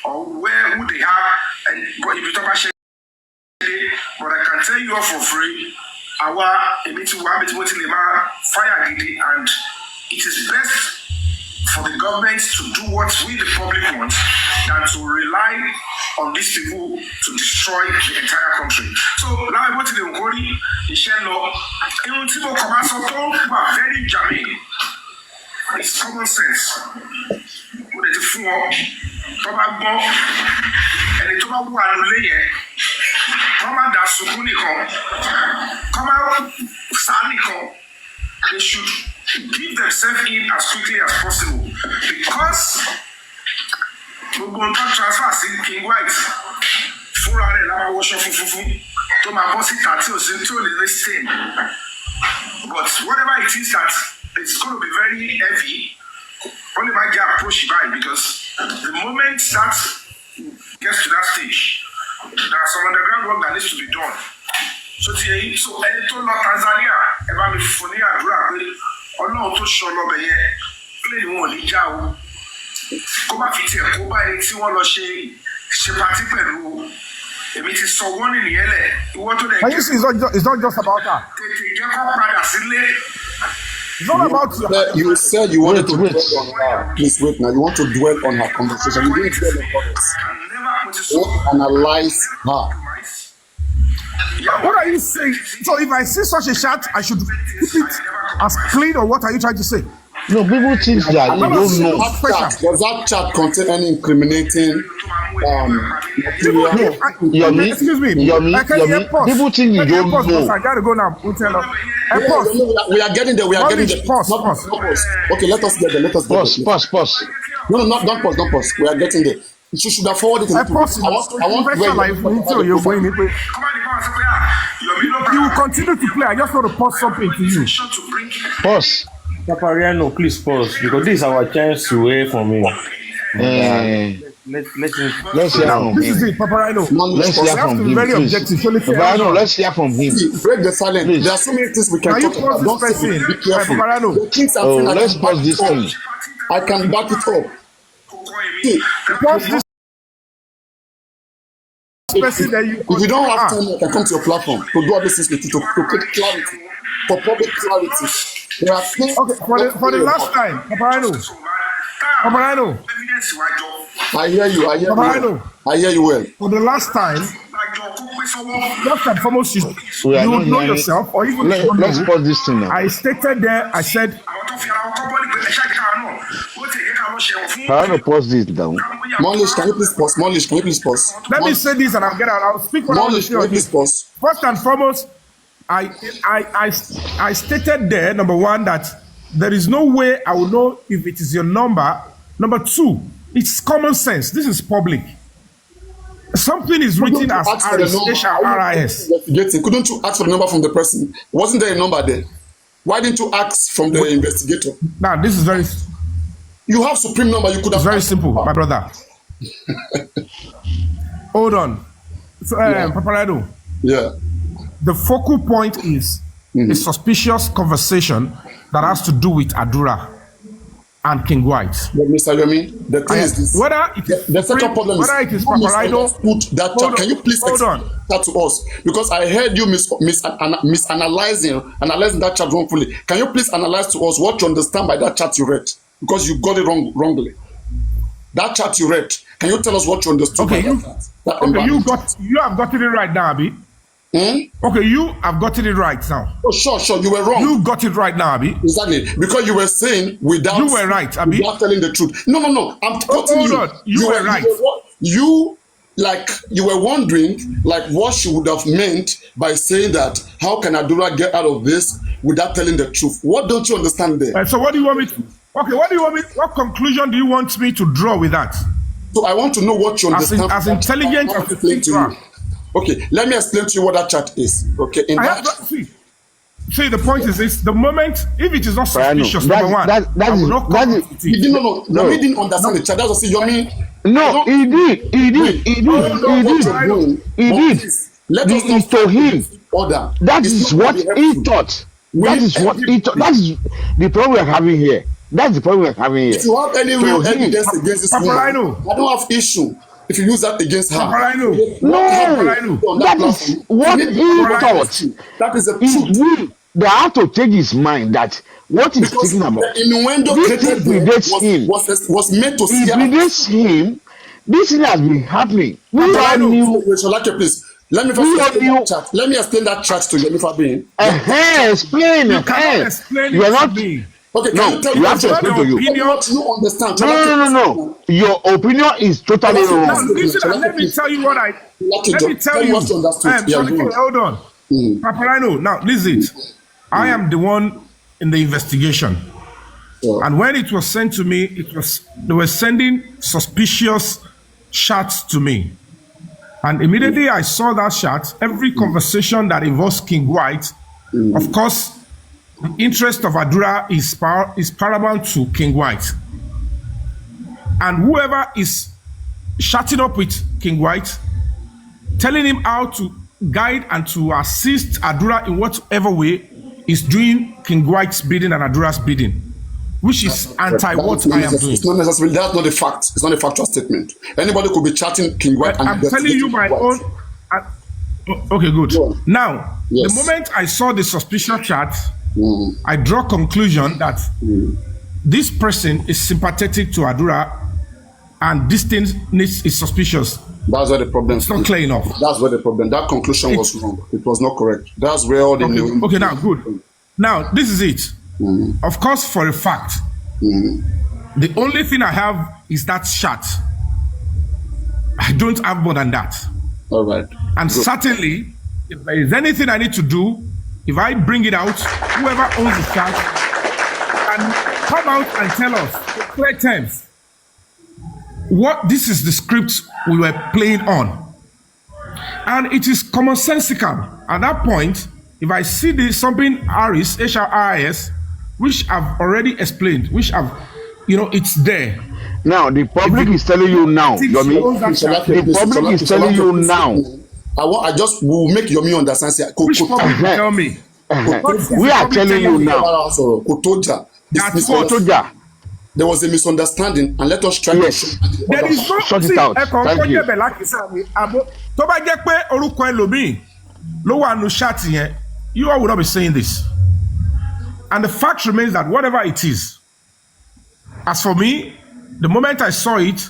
or where would they have, and but if you talk about but I can tell you all for free, our fire and it is best for the government to do what we the public want than to rely on these people to destroy the entire country. So now I go to the Ngori, the Shell, very germane. It's common sense. But the four, probably, and the top one layer, come out that Sukunikon, come out Sanikon, they should give themselves in as quickly as possible because we will not transfer King White. Full and wash off to my bossy tattoo, the same. But whatever it is that it's going to be very heavy, only might get approached by because the moment that gets to that stage, there are some underground work that needs to be done. So any to Tanzania, about me funny Ọlọ́run tó ṣọ lọ́bẹ̀ yẹn plane wọn ò ní já o kó má fi tiẹ̀ kó bá ẹni tí wọ́n lọ ṣe pàtí pẹ̀lú èmi ti sọ wọ́n nìyẹn lẹ̀ ìwọ tó dẹ̀ Can you see it's not just about that. tètè jẹ́ kó padà sílé. It's not about you said you wanted to dwell on her. Please wait now. You want to dwell on her conversation. You didn't dwell on others. You want to analyze her. What are you saying? So if I see such a chat, I should keep it as clean, or what are you trying to say? No, people think that you don't know. Does that chat contain any incriminating material? Excuse me. People think you don't know. I gotta go now. We are getting there. We are getting there. Pause. Okay, let us get there. Pause. No, don't pause. We are getting there. You should have forwarded it. I want you will continue to play. I just want to pause something to you. Pause. Papariano, please pause because this is our chance to hear from him. Let's hear from him. This is it, Papariano. Let's hear from him. Very objective. Papariano, let's hear from him. Break the silence. There are so many things we can talk about. Don't be careful. Let's pause this thing. I can back it up. Pause this. If you don't have time, I can come to your platform to do all this things to create clarity, for public clarity. There are things. Okay, for the last time, Papariano. I hear you. I hear you well. For the last time, first and foremost, you would know yourself, or even let's pause this thing now. I stated there, I said. I want to pause this down. Molish, can you please pause? Let me say this and I'll get out. I'll speak for Molish, can you please pause? First and foremost, I stated there, number one, that there is no way I will know if it is your number. Number two, it's common sense. This is public. Something is written as RIS. Couldn't you ask for the number from the person? Wasn't there a number there? Why didn't you ask from the investigator? Now, this is very... You have supreme number. You could have. It's very simple, my brother. Hold on, Papariano. Yeah. The focal point is a suspicious conversation that has to do with Adura and King White. But Mr. Yomi, the thing is this. Whether it is the second problem whether it is Papariano. That chat. Can you please explain that to us? Because I heard you analyzing that chat wrongfully. Can you please analyze to us what you understand by that chat you read? Because you got it wrongly. That chat you read, can you tell us what you understood? Okay, you have gotten it right now, Abi. Okay, you have gotten it right now. Oh, sure, you were wrong. You got it right now, Abi. Exactly, because you were saying without. You were right, Abi. Without telling the truth. No. I'm quoting you. On. You were right. You were wondering what she would have meant by saying that. How can Adura get out of this without telling the truth? What don't you understand there? So what do you want me to? Okay, what conclusion do you want me to draw with that? So I want to know what you understand. As intelligent as you think you are. Okay, let me explain to you what that chat is. Okay, see, the point is this: the moment, if it is not suspicious, number one, he didn't understand the chat. That's what you mean. No, he did. Let us know to him. Order. That is what he thought. That is what he thought. That is the problem we're having here. That's the problem we're having here. If you have any real evidence against this woman, I Papariano. don't have issue if you use that against her. Papariano. No, that is what he thought. That is the It's truth. we that have to change his mind that what he's Because thinking about. the innuendo This created thing there predates him. was meant to It scare. predates him. This thing has been happening. We all Papariano. knew. Sholake, please. Let me We first all knew. Let me explain that chat to Jennifer Bean. Explain. You cannot explain You it are to not. me. Okay, can No, you tell you me have to explain to you. opinion? what you understand? No. Your opinion is totally Now, Now, wrong. listen, and let me tell you what I. Let me tell you. what you understood. Yeah, Sholake, go on. hold on. Papariano. Now, listen. I am the one in the investigation. Yeah. And when it was sent to me, they were sending suspicious chats to me. And immediately I saw that chat, every conversation that involves King White, of course, the interest of Adura is paramount to King White. And whoever is chatting up with King White, telling him how to guide and to assist Adura in whatever way, is doing King White's bidding and Adura's bidding, which is anti what I am doing. It's not necessarily. That's not a fact. It's not a factual statement. Anybody could be chatting King White. But I'm telling you my own. Okay, good. Now, Yes. the moment I saw the suspicious chat, I draw conclusion that this person is sympathetic to Adura, and this thing is suspicious. That's where the problem. It's not clear enough. That's where the problem. That conclusion was wrong. It was not correct. That's where all the Okay, now good. Now this is it. Of course, for a fact, the only thing I have is that chat. I don't have more than that. All right. And certainly, if there is anything I need to do, if I bring it out, whoever owns the chat can come out and tell us in clear terms what this is the script we were playing on. And it is commonsensical. At that point, if I see this something Harris, HRIS, which I've already explained, which it's there. Now the public is telling you now, Yomi. The public is telling you now. I just will make Yomi understand. Which public will tell me? We are telling you now. That's what. There was a misunderstanding, and let us try to show. There is no Sort it out. Thank you. Tó bá jẹ́ pé orúkọ ẹlòmíì ló wà nù ṣáàtì yẹn, you all would not be saying this. And the fact remains that whatever it is, as for me, the moment I saw it,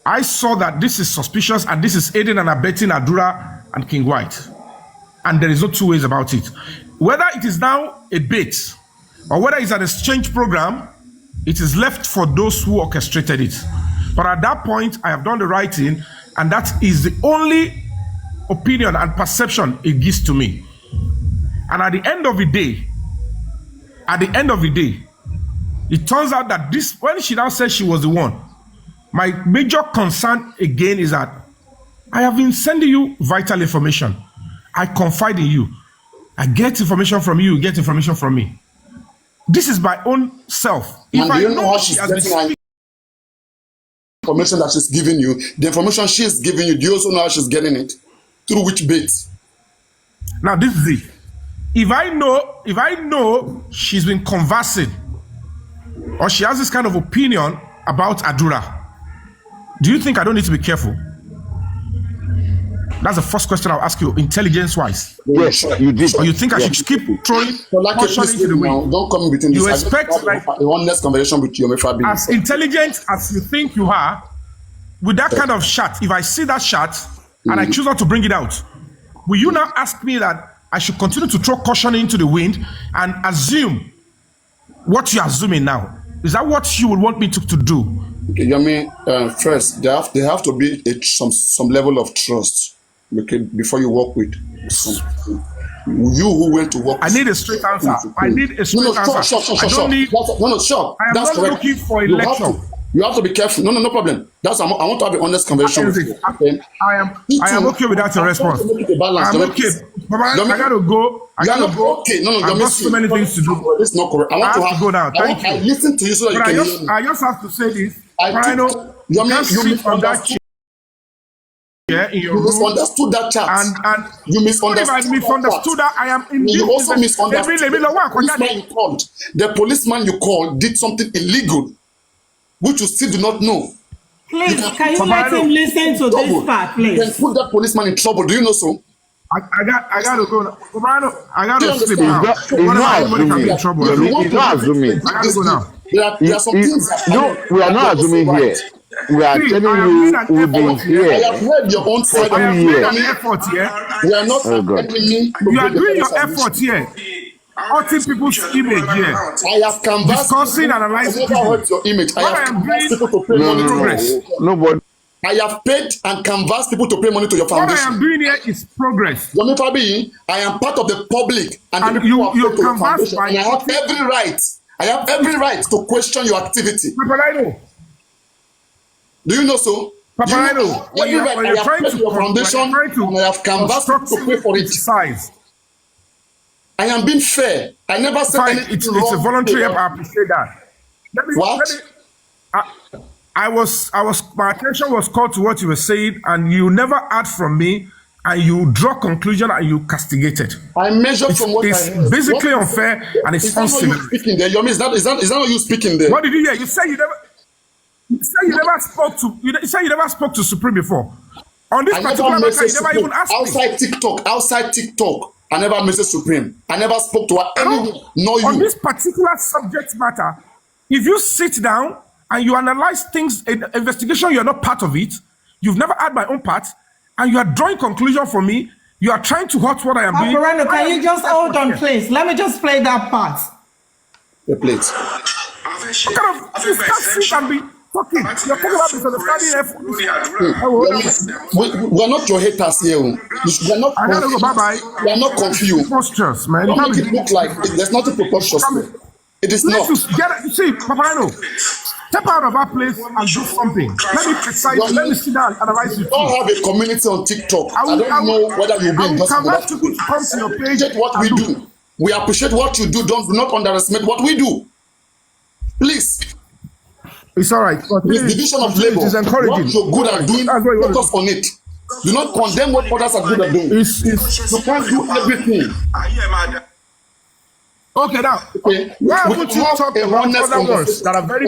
I saw that this is suspicious and this is aiding and abetting Adura and King White. And there is no two ways about it. Whether it is now a bait or whether it's an exchange program, it is left for those who orchestrated it. But at that point, I have done the right thing, and that is the only opinion and perception it gives to me. And at the end of the day, it turns out that when she now says she was the one, my major concern again is that I have been sending you vital information. I confide in you. I get information from you, you get information from me. This is my own self. And do you know how she's getting her information that she's giving you? The information she's giving you, do you also know how she's getting it? Through which bait? Now this is it. If I know she's been conversing or she has this kind of opinion about Adura, do you think I don't need to be careful? That's the first question I'll ask you, intelligence-wise. Yes, you did. Or you think I should keep throwing caution into the wind? Don't come in between this. You expect like a honest conversation with Yomi Fabi. as intelligent as you think you are, with that kind of shot, if I see that shot and I choose not to bring it out, will you now ask me that I should continue to throw caution into the wind and assume what you're assuming now? Is that what you would want me to do? Okay, Yomi, first, there have to be some level of trust. Okay, before you work with some, you who went to work. I need a straight answer. I need a straight answer. Sure. I don't need. Sure. I am That's not correct. looking for a lecture. You have to be careful. No problem. I want to have an honest conversation with you. Okay? I am okay with that response. I'm okay. But I gotta go. I gotta go. Okay, no, I've got so many things to do. It's not correct. I have to go now. Thank you. I listen to you so that But you can hear me. I just have to say this. I But I know you can't sit on that chair. Yeah, in your You room. misunderstood that chat. And you if I misunderstood that, I am in You also misunderstood the policeman you called. The policeman you called did something illegal, which you still do not know. Please, can you let him listen to this part, please? You can put that policeman in trouble. Do you know so? I got to go now. I got to sleep now. He's not assuming. He's not assuming. I got to go now. There are some things No, we are not assuming here. We are telling you we've been here. I have heard your own side. I am doing an effort here. We are not You are doing your effort here. Hurting people's image here. I have canvassed. Discussing and analyzing. I never hurt your image. I have canvassed people to pay money to you. Nobody. I have paid and canvassed people to pay money to your foundation. What I am doing here is progress. Yomi Fabi, I am part of the public and you canvass by. And I have every right. I have every right to question your activity. Papariano. Do you know so? Papariano, when you're trying to your foundation, and I have canvassed to pay for it. Size. I am being fair. I never said anything it's wrong. It's a voluntary help. I appreciate that. My attention was called to what you were saying, and you never heard from me, and you draw conclusion and you castigated. I measured from what I heard. It's basically unfair and it's uncivil. Speaking there, Yomi, is that not you speaking there? What did you hear? You said you never spoke to. You said you never spoke to Supreme before. On this particular matter, you never even asked me. Outside TikTok, I never messaged Supreme. I never spoke to her anyone, nor you. On this particular subject matter, if you sit down and you analyze things, in investigation, you're not part of it. You've never had my own part, and you are drawing conclusion for me. You are trying to hurt what I am doing. Papariano, can you just hold on, please? Let me just play that part. The plate. What kind of you can't sit and be talking? You're talking about misunderstanding. We're not your haters here. We are not. I gotta go. Bye bye. We are not confused. Preposterous, man. Don't make it look like there's nothing preposterous. It is not. See, Papariano, step out of our place and do something. Let me precise. Let me sit down and analyze you. We don't have a community on TikTok. I don't know whether you'll be interested. Come to your page. Appreciate what we do. We appreciate what you do. Do not underestimate what we do. Please. It's all right. This division of labor. It's encouraging. What you're good at doing, focus on it. Do not condemn what others are good at doing. You can't do everything. Okay, now. Okay. Why would you talk about other ones that are very...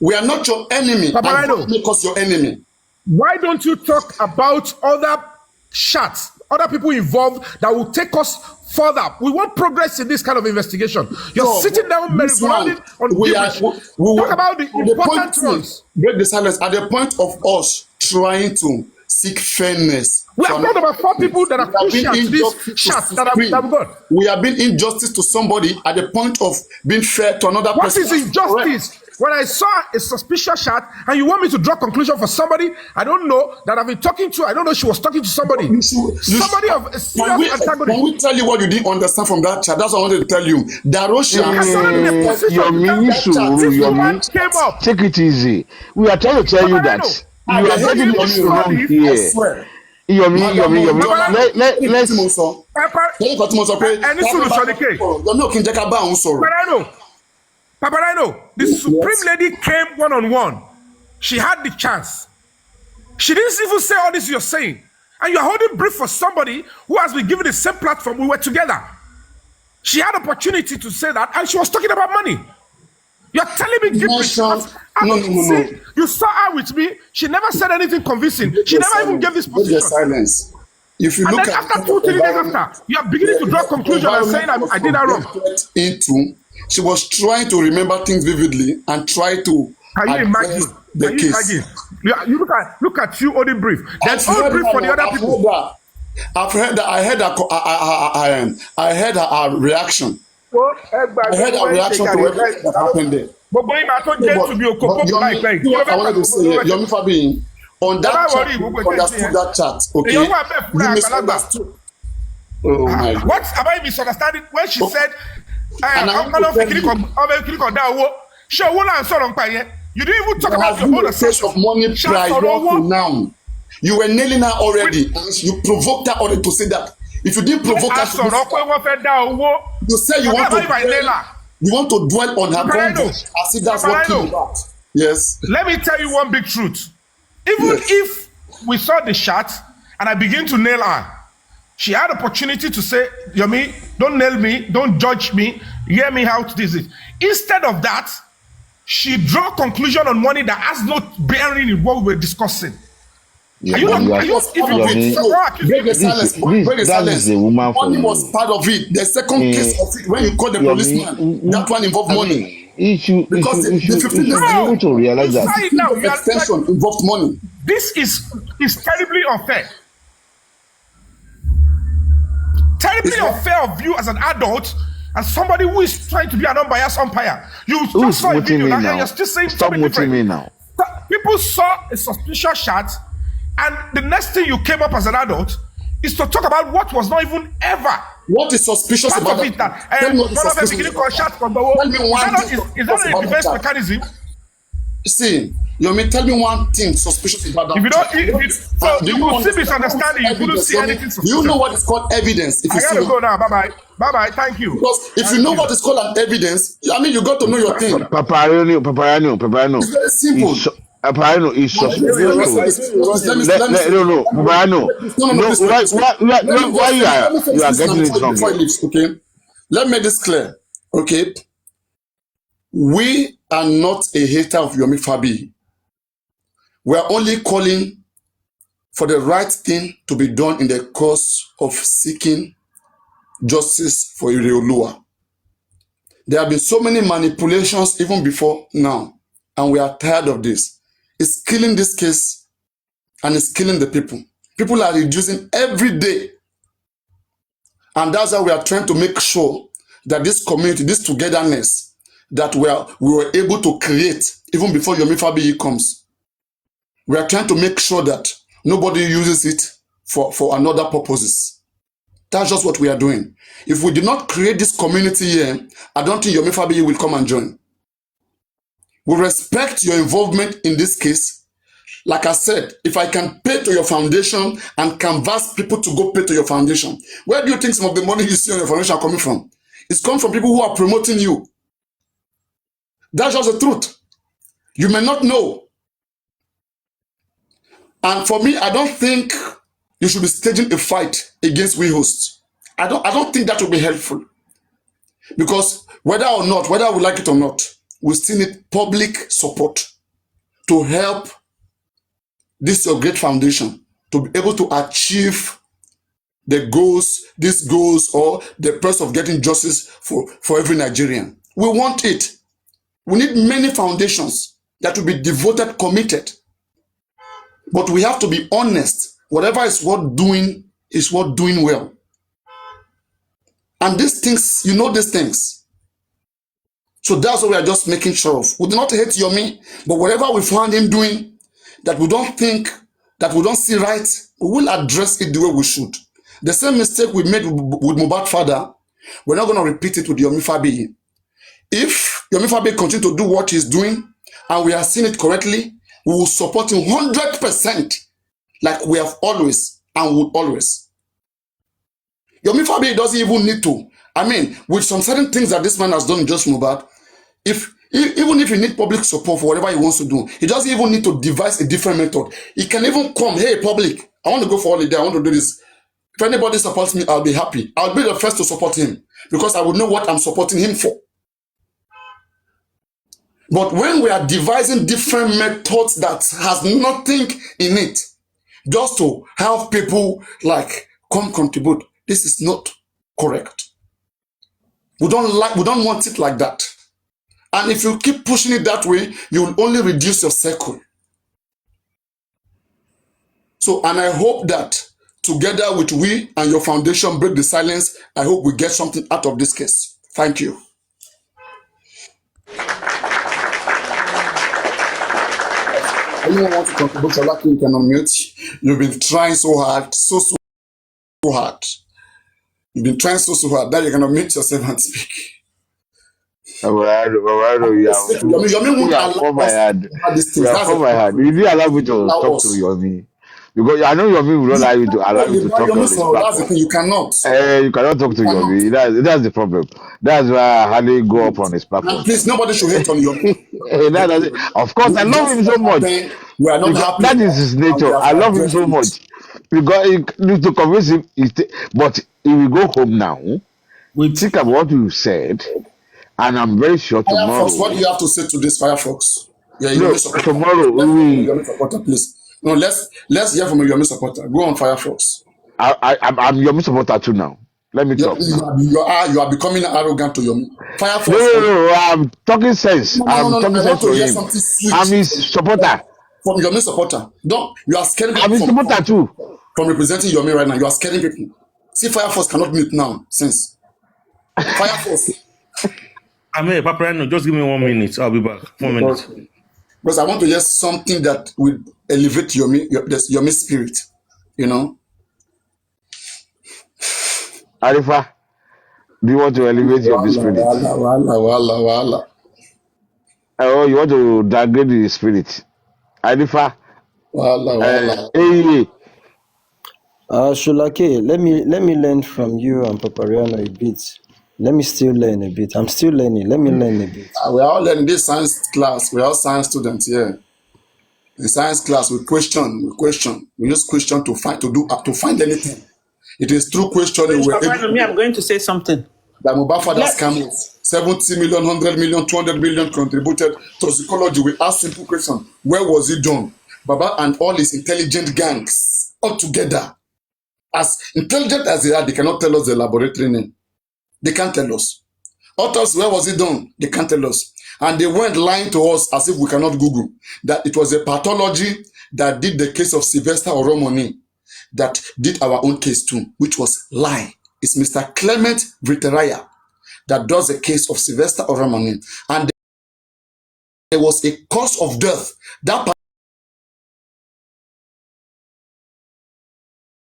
We are not your enemy. Papariano, make us your enemy. Why don't you talk about other shots, other people involved that will take us further? We want progress in this kind of investigation. You're sitting down merry-go-rounding on talk about the important ones. Break the silence at the point of us trying to seek fairness. We have got about 4 people that are crucial to this shot that we got. We have been injustice to somebody at the point of being fair to another person. What is injustice? Correct. When I saw a suspicious shot and you want me to draw conclusion for somebody I don't know that I've been talking to, I don't know she was talking to somebody. Somebody of a serious antagonist. Can we tell you what you didn't understand from that chat? That's what I wanted to tell you. Darosha came up. Take it easy. We are trying to tell you that you are getting this wrong here. Papariano, the Supreme Lady came one-on-one. She had the chance. She didn't even say all this you're saying. And you're holding brief for somebody who has been given the same platform. We were together. She had opportunity to say that, and she was talking about money. You're telling me give No. You saw her with me. She never said anything convincing. She never even gave this position. Silence. If you look at after 2-3 days after, you are beginning to draw conclusions and saying I did that wrong. She was trying to remember things vividly and try to. Can you imagine? The case. You look at you holding brief. There's no brief for the other people. I've heard that. I heard her reaction. I heard her reaction to everything that happened there. But I wanted to say, Yomi Fabi, on that chat, you understood that chat. Okay, you misunderstood. Oh my God. What am I misunderstanding? When she said, you didn't even talk about your own assertion of money prior to now. You were nailing her already, and you provoked her already to say that. If you didn't provoke her, you say you want to dwell on her conduct as if that's what came about. Yes. Let me tell you one big truth. Even if we saw the shot and I begin to nail her. She had opportunity to say, Yomi, don't nail me, don't judge me, hear me out, this is. Instead of that, she draw conclusion on money that has no bearing in what we were discussing. Yeah, That is the woman for money you. was part of it. The second case of it, when you call the policeman, that one involved money. Because the 15 days able to realize that extension involved money. This is terribly unfair. Terribly unfair of you as an adult and somebody who is trying to be an unbiased umpire. You just saw a video now and you're still saying something different. Me now. People saw a suspicious shot, and the next thing you came up as an adult is to talk about what was not even ever. What is suspicious about it? Tell me what is suspicious about it. Is that a defense mechanism? See, you may tell me one thing suspicious about that. If you don't, you will see misunderstanding. You couldn't see anything suspicious. Do you know what is called evidence? If you I gotta go now. Bye-bye. Thank you. Because if you know what is called an evidence, I mean, you got to know your thing. Papariano. It's very simple. Papariano is suspicious. No, Papariano. No, why you are getting it wrong? Okay, let me make this clear. Okay, we are not a hater of Yomi Fabi. We are only calling for the right thing to be done in the course of seeking justice for Ireolua. There have been so many manipulations even before now, and we are tired of this. It's killing this case, and it's killing the people. People are reducing every day. And that's why we are trying to make sure that this community, this togetherness, that we were able to create even before Yomi Fabi comes. We are trying to make sure that nobody uses it for another purposes. That's just what we are doing. If we did not create this community here, I don't think Yomi Fabi will come and join. We respect your involvement in this case. Like I said, if I can pay to your foundation and canvas people to go pay to your foundation, where do you think some of the money you see on your foundation are coming from? It's coming from people who are promoting you. That's just the truth. You may not know. And for me, I don't think you should be staging a fight against we hosts. I don't think that will be helpful. Because whether we like it or not, we still need public support to help this your great foundation to be able to achieve these goals, or the purpose of getting justice for every Nigerian. We want it. We need many foundations that will be devoted, committed. But we have to be honest. Whatever is worth doing is worth doing well. And these things, you know these things. So that's what we are just making sure of. We do not hate Yomi, but whatever we find him doing that we don't think, that we don't see right, we will address it the way we should. The same mistake we made with Mohbad's father, we're not going to repeat it with Yomi Fabi. If Yomi Fabi continues to do what he's doing, and we are seeing it correctly, we will support him 100%, like we have always and would always. Yomi Fabi doesn't even need to. I mean, with some certain things that this man has done in Just Mohbad, even if he needs public support for whatever he wants to do, he doesn't even need to devise a different method. He can even come, hey, public, I want to go for holiday, I want to do this. If anybody supports me, I'll be happy. I'll be the first to support him because I will know what I'm supporting him for. But when we are devising different methods that has nothing in it, just to have people like come contribute, this is not correct. We don't want it like that. And if you keep pushing it that way, you will only reduce your circle. So, and I hope that together with we and your foundation break the silence, I hope we get something out of this case. Thank you. Anyone want to contribute? You can unmute. You've been trying so hard, so hard. You've been trying so hard that you can unmute yourself and speak. You didn't allow me to talk to Yomi. Because I know Yomi will not allow you to talk to Yomi. That's the thing, you cannot. You cannot talk to Yomi. That's the problem. That's why I hardly go up on his platform. And please, nobody should hate on Yomi. Of course, I love him so much. We are not happy. That is his nature. I love him so much. Because to convince him, but he will go home now. Wait. Think about what you said, and I'm very sure tomorrow. Firefox, what do you have to say to this Firefox? Yeah, No, tomorrow we. Yomi supporter, please. No, let's hear from a Yomi supporter. Go on, Firefox. I'm Yomi supporter too now. Let me talk now. You are becoming arrogant to Yomi. Firefox. No, I'm talking sense. I'm talking sense to him. I'm his supporter. From Yomi supporter. You are scaring people. I'm his supporter too. From representing Yomi right now, you are scaring people. See, Firefox cannot mute now, since. Firefox. I'm here, papariano. Just give me 1 minute. I'll be back. 1 minute. Because I want to hear something that will elevate Yomi spirit. You know? Arifa, do you want to elevate your spirit? Wala. Oh, you want to downgrade the spirit? Arifa. Wala. Hey. Shulake, let me learn from you and Papariano a bit. Let me still learn a bit. I'm still learning. Let me learn a bit. We are all learning this science class. We are all science students here. In science class, we question. We use question to find anything. It is through questioning. I'm going to say something. That Mobile fathers come 70 million, 100 million, 200 million contributed to psychology. We ask simple question: where was it done? Baba and all his intelligent gangs all together, as intelligent as they are, they cannot tell us the laboratory name. They can't tell us. Others, where was it done? They can't tell us. And they went lying to us as if we cannot Google that it was a pathology that did the case of Sylvester Oromoni that did our own case too, which was lie. It's Mr. Clement Viteraya that does the case of Sylvester Oromoni. And there was a cause of death. That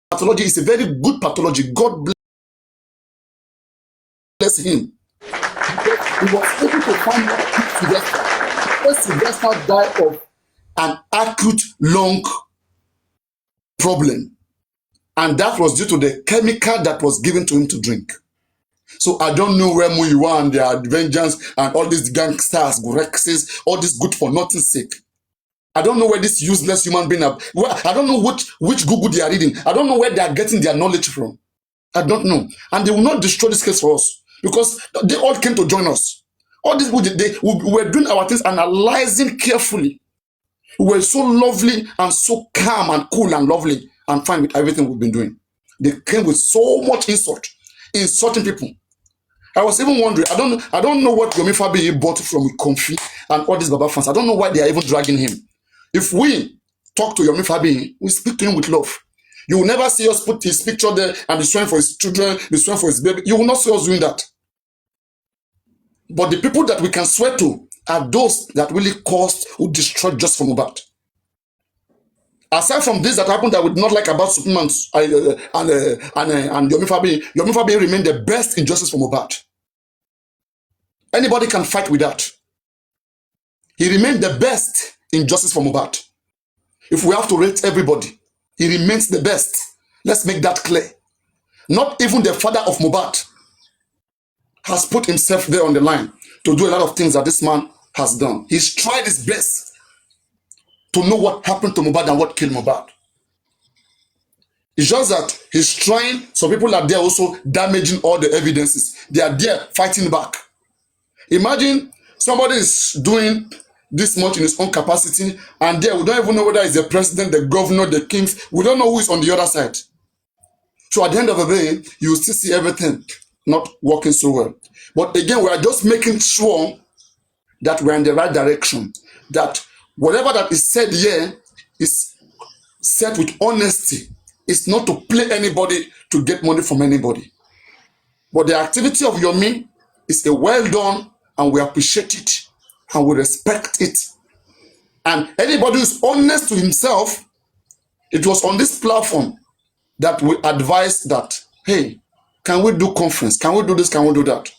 pathology is a very good pathology. God bless him. He was able to find out Sylvester. Sylvester died of an acute lung problem. And that was due to the chemical that was given to him to drink. So I don't know where Muyiwa and their vengeance and all these gangsters, Rexes, all this good for nothing sake. I don't know where this useless human being are. I don't know which Google they are reading. I don't know where they are getting their knowledge from. I don't know. And they will not destroy this case for us because they all came to join us. All this, we were doing our things, analyzing carefully. We were so lovely and so calm and cool and lovely and fine with everything we've been doing. They came with so much insult, insulting people. I was even wondering, I don't know what Yomi Fabi bought from Comfy and all these Baba fans. I don't know why they are even dragging him. If we talk to Yomi Fabi, we speak to him with love. You will never see us put his picture there and be swearing for his children, be swearing for his baby. You will not see us doing that. But the people that we can swear to are those that really caused or destroyed just from Mohbad. Aside from this that happened that we did not like about Superman and Yomi Fabi remained the best in justice for Mohbad. Anybody can fight with that. He remained the best in justice for Mohbad. If we have to rate everybody, he remains the best. Let's make that clear. Not even the father of Mohbad has put himself there on the line to do a lot of things that this man has done. He's tried his best to know what happened to Mohbad and what killed Mohbad. It's just that he's trying, some people are there also damaging all the evidences. They are there fighting back. Imagine somebody is doing this much in his own capacity, and there we don't even know whether it's the president, the governor, the kings. We don't know who is on the other side. So at the end of the day, you will still see everything not working so well. But again, we are just making sure that we're in the right direction. That whatever that is said here is said with honesty. It's not to play anybody to get money from anybody. But the activity of Yomi is a well done, and we appreciate it and we respect it. And anybody who is honest to himself, it was on this platform that we advised that, hey, can we do conference? Can we do this? Can we do that?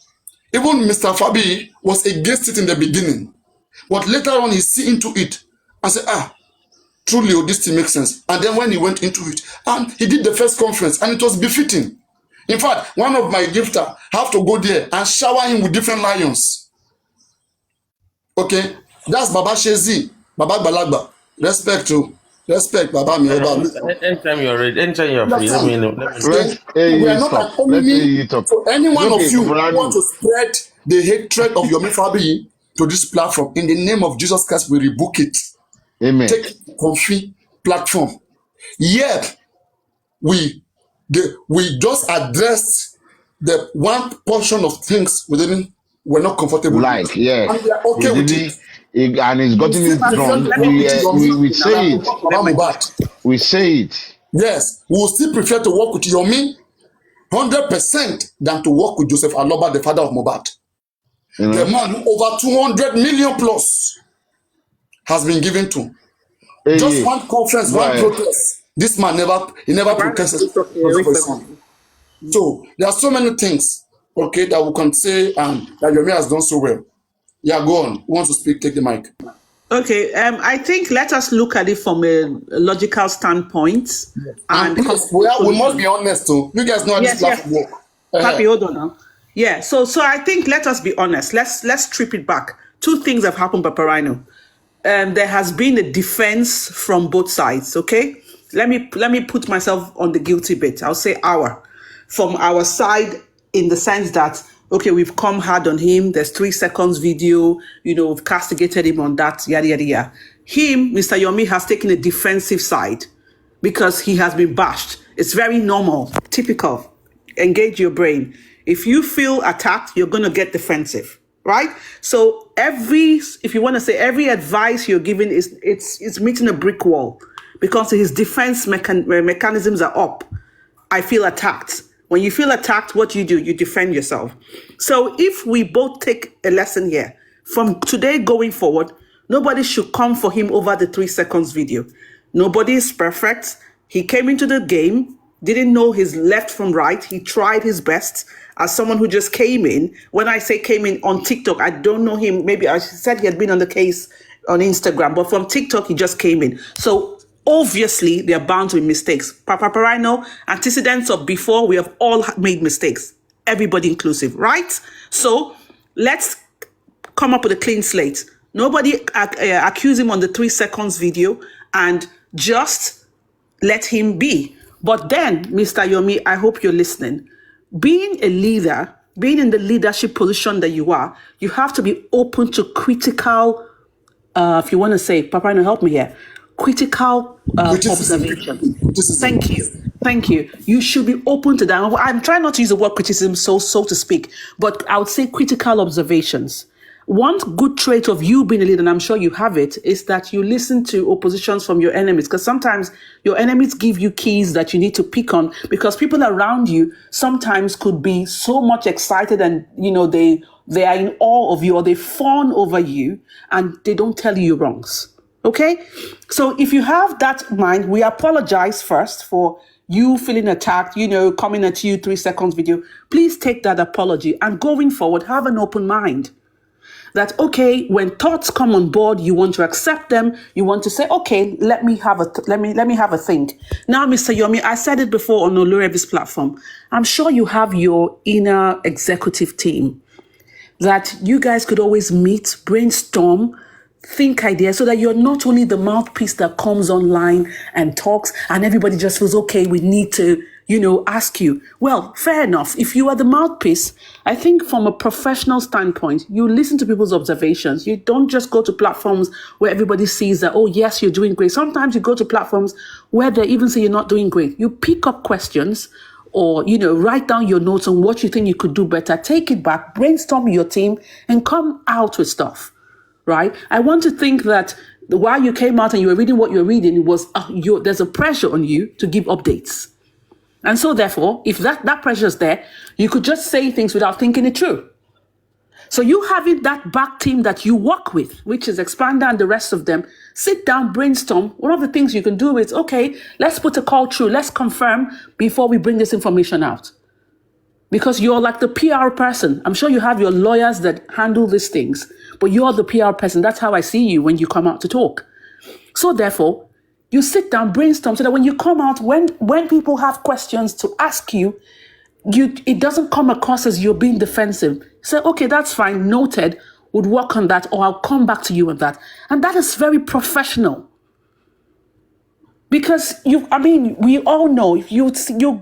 Even Mr. Fabi was against it in the beginning. But later on, he see into it and said, truly, this thing makes sense. And then when he went into it, and he did the first conference, and it was befitting. In fact, one of my gifters have to go there and shower him with different lions. Okay? That's Baba Shezi, Baba Balagba. Respect to. Respect, Baba mi, Anytime you're ready, anytime you're free, let me know. Then we are not an enemy. So any one of you who want to spread the hatred of Yomi Fabi to this platform, in the name of Jesus Christ, we rebuke it. Amen. Take comfy platform. Yet we just addressed the one portion of things we're not comfortable like, with. yes. And we are okay with it. And it's gotten it wrong. We say it. We say it. Yes, we will still prefer to work with Yomi 100% than to work with Joseph Aloba, the father of Mohbad. The man who over 200 million plus has been given to. Just one conference, one protest. This man never protested for his son. So there are so many things, okay, that we can say that Yomi has done so well. Yeah, go on. Who wants to speak? Take the mic. Okay, I think let us look at it from a logical standpoint. And please, we must be honest too. You guys know how this platform work. Happy, hold on now. Yeah, so I think let us be honest. Let's strip it back. Two things have happened, papariano. There has been a defense from both sides. Okay, let me put myself on the guilty bit. I'll say from our side, in the sense that, okay, we've come hard on him. There's 3 seconds video, we've castigated him on that, yada, yada, yada. Him, Mr. Yomi, has taken a defensive side because he has been bashed. It's very normal, typical. Engage your brain. If you feel attacked, you're going to get defensive, right? So if you want to say every advice you're giving it's meeting a brick wall because his defense mechanisms are up. I feel attacked. When you feel attacked, what do? You defend yourself. So if we both take a lesson here, from today going forward, nobody should come for him over the 3 seconds video. Nobody is perfect. He came into the game, didn't know his left from right. He tried his best as someone who just came in. When I say came in on TikTok, I don't know him. Maybe I said he had been on the case on Instagram, but from TikTok, he just came in. So obviously, there are bound to be mistakes. Papariano, antecedents of before, we have all made mistakes. Everybody inclusive, right? So let's come up with a clean slate. Nobody accuse him on the 3 seconds video and just let him be. But then, Mr. Yomi, I hope you're listening. Being a leader, being in the leadership position that you are, you have to be open to critical, if you want to say, Papariano, help me here, critical observation. Thank you. You should be open to that. I'm trying not to use the word criticism, so to speak, but I would say critical observations. One good trait of you being a leader, and I'm sure you have it, is that you listen to oppositions from your enemies, because sometimes your enemies give you keys that you need to pick on, because people around you sometimes could be so much excited and, they are in awe of you, or they fawn over you and they don't tell you your wrongs. Okay? So if you have that mind, we apologize first for you feeling attacked, coming at you 3 seconds video. Please take that apology, and going forward, have an open mind. That, okay, when thoughts come on board, you want to accept them. You want to say, okay, let me have a think. Now, Mr. Yomi, I said it before on Olorebi's platform. I'm sure you have your inner executive team that you guys could always meet, brainstorm, think ideas, so that you're not only the mouthpiece that comes online and talks and everybody just feels, okay, we need to, ask you. Well, fair enough. If you are the mouthpiece, I think from a professional standpoint, you listen to people's observations. You don't just go to platforms where everybody sees that, oh, yes, you're doing great. Sometimes you go to platforms where they even say you're not doing great. You pick up questions or, write down your notes on what you think you could do better. Take it back, brainstorm your team, and come out with stuff. Right? I want to think that while you came out and you were reading what you're reading, there's a pressure on you to give updates. And so therefore, if that pressure is there, you could just say things without thinking it through. So you having that back team that you work with, which is Expander and the rest of them, sit down, brainstorm. One of the things you can do is, okay, let's put a call through. Let's confirm before we bring this information out. Because you're like the PR person. I'm sure you have your lawyers that handle these things, but you're the PR person. That's how I see you when you come out to talk. So therefore, you sit down, brainstorm, so that when you come out, when people have questions to ask you, it doesn't come across as you're being defensive. Say, okay, that's fine, noted, would work on that, or I'll come back to you on that. And that is very professional. Because we all know, if you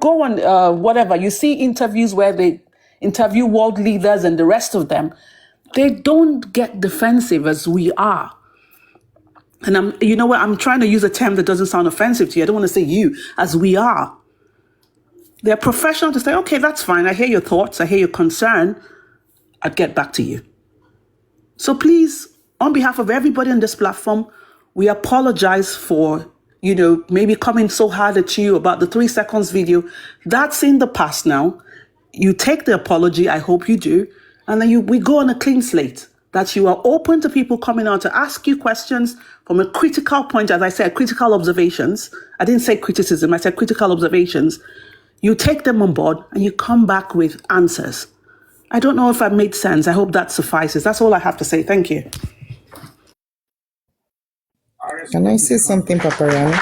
go on whatever, you see interviews where they interview world leaders and the rest of them, they don't get defensive as we are. And you know what, I'm trying to use a term that doesn't sound offensive to you. I don't want to say you, as we are. They're professional to say, okay, that's fine. I hear your thoughts. I hear your concern. I'd get back to you. So please, on behalf of everybody on this platform, we apologize for, maybe coming so hard at you about the 3 seconds video. That's in the past now. You take the apology, I hope you do, and then we go on a clean slate, that you are open to people coming out to ask you questions from a critical point, as I said, critical observations. I didn't say criticism, I said critical observations. You take them on board and you come back with answers. I don't know if I made sense. I hope that suffices. That's all I have to say. Thank you. Can I say something, Papariano?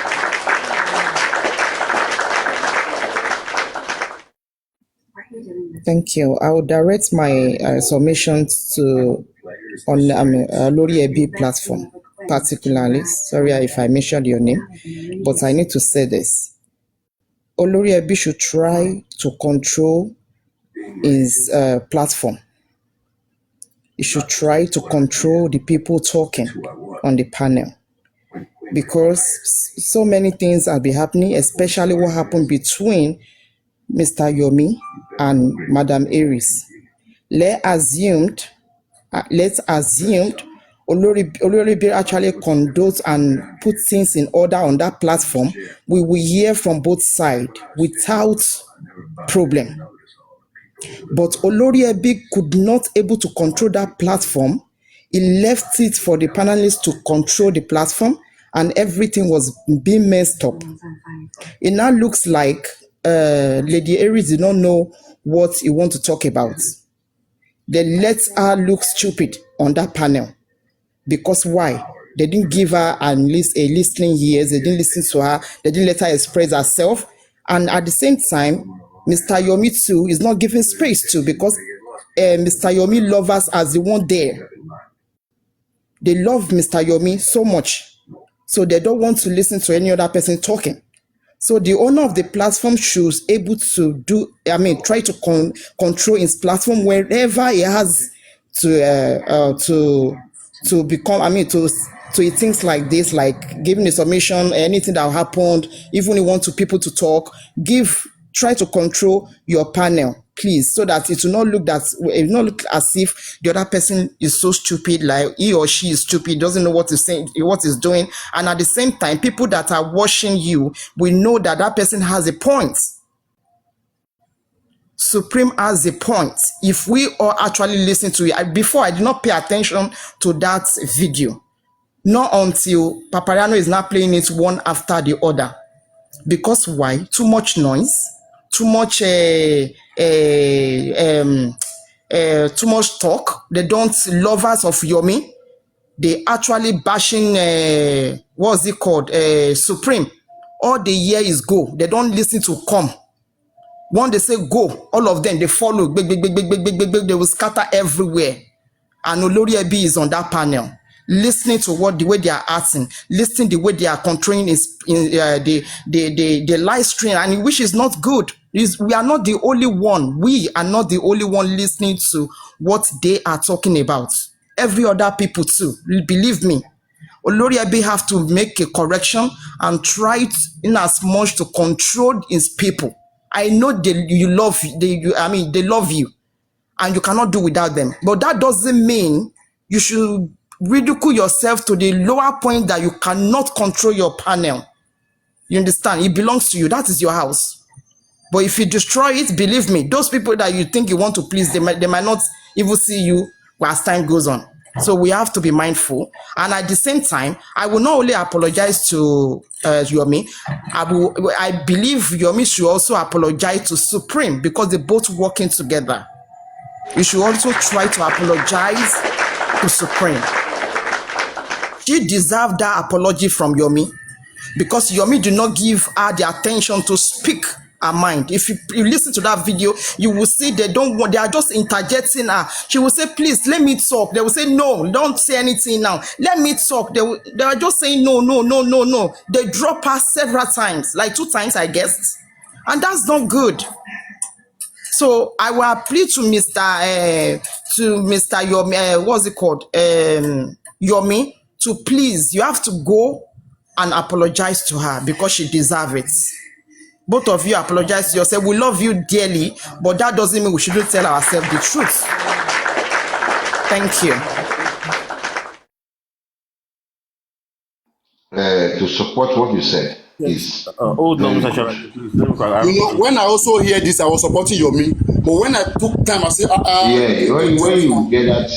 Thank you. I will direct my submissions to on Lori Ebi platform, particularly. Sorry if I mentioned your name, but I need to say this. Olori Ebi should try to control his platform. He should try to control the people talking on the panel, because so many things have been happening, especially what happened between Mr. Yomi and Madam Aries. Let's assume Olori Ebi actually conducts and put things in order on that platform. We will hear from both sides without problem. But Olori Ebi could not able to control that platform. He left it for the panelists to control the platform, and everything was being messed up. It now looks like Lady Aries did not know what he want to talk about. They let her look stupid on that panel. Because why? They didn't give her a listening ears. They didn't listen to her. They didn't let her express herself. And at the same time, Mr. Yomi too is not giving space to, because Mr. Yomi lovers as the one there. They love Mr. Yomi so much, so they don't want to listen to any other person talking. So the owner of the platform should be able to try to control his platform wherever he has to become, to things like this, like giving a submission, anything that happened, even you want people to talk, try to control your panel, please, so that it will not look as if the other person is so stupid, like he or she is stupid, doesn't know what to say, what is doing, and at the same time, people that are watching you will know that that person has a point. Supreme has a point. If we all actually listen to it, before I did not pay attention to that video, not until Papariano is now playing it one after the other. Because why? Too much noise, too much talk. They don't lovers of Yomi. They actually bashing what's it called? Supreme. All they hear is go. They don't listen to come. When they say go, all of them they follow. Big, they will scatter everywhere. And Olori Ebi is on that panel, listening to the way they are acting, listening the way they are controlling the live stream, and which is not good. We are not the only one. We are not the only one listening to what they are talking about. Every other people too. Believe me. Olori Ebi have to make a correction and try in as much to control his people. I know they love you, and you cannot do without them. But that doesn't mean you should ridicule yourself to the lower point that you cannot control your panel. You understand? It belongs to you. That is your house. But if you destroy it, believe me, those people that you think you want to please, they might not even see you as time goes on. So we have to be mindful. And at the same time, I will not only apologize to Yomi, I believe Yomi should also apologize to Supreme, because they're both working together. You should also try to apologize to Supreme. She deserves that apology from Yomi, because Yomi did not give her the attention to speak her mind. If you listen to that video, you will see they are just interjecting her. She will say, please, let me talk. They will say, no, don't say anything now. Let me talk. They are just saying, no, no, no, no, no. They drop her several times, like 2 times, I guess. And that's not good. So I will appeal to Mr. Yomi, what's it called? Yomi, to please, you have to go and apologize to her because she deserves it. Both of you apologize to yourself. We love you dearly, but that doesn't mean we shouldn't tell ourselves the truth. Thank you. To support what you said is Hold on, Mr. Sharon, please. When I also hear this, I was supporting Yomi, but when I took time, I said, yeah, when you get that,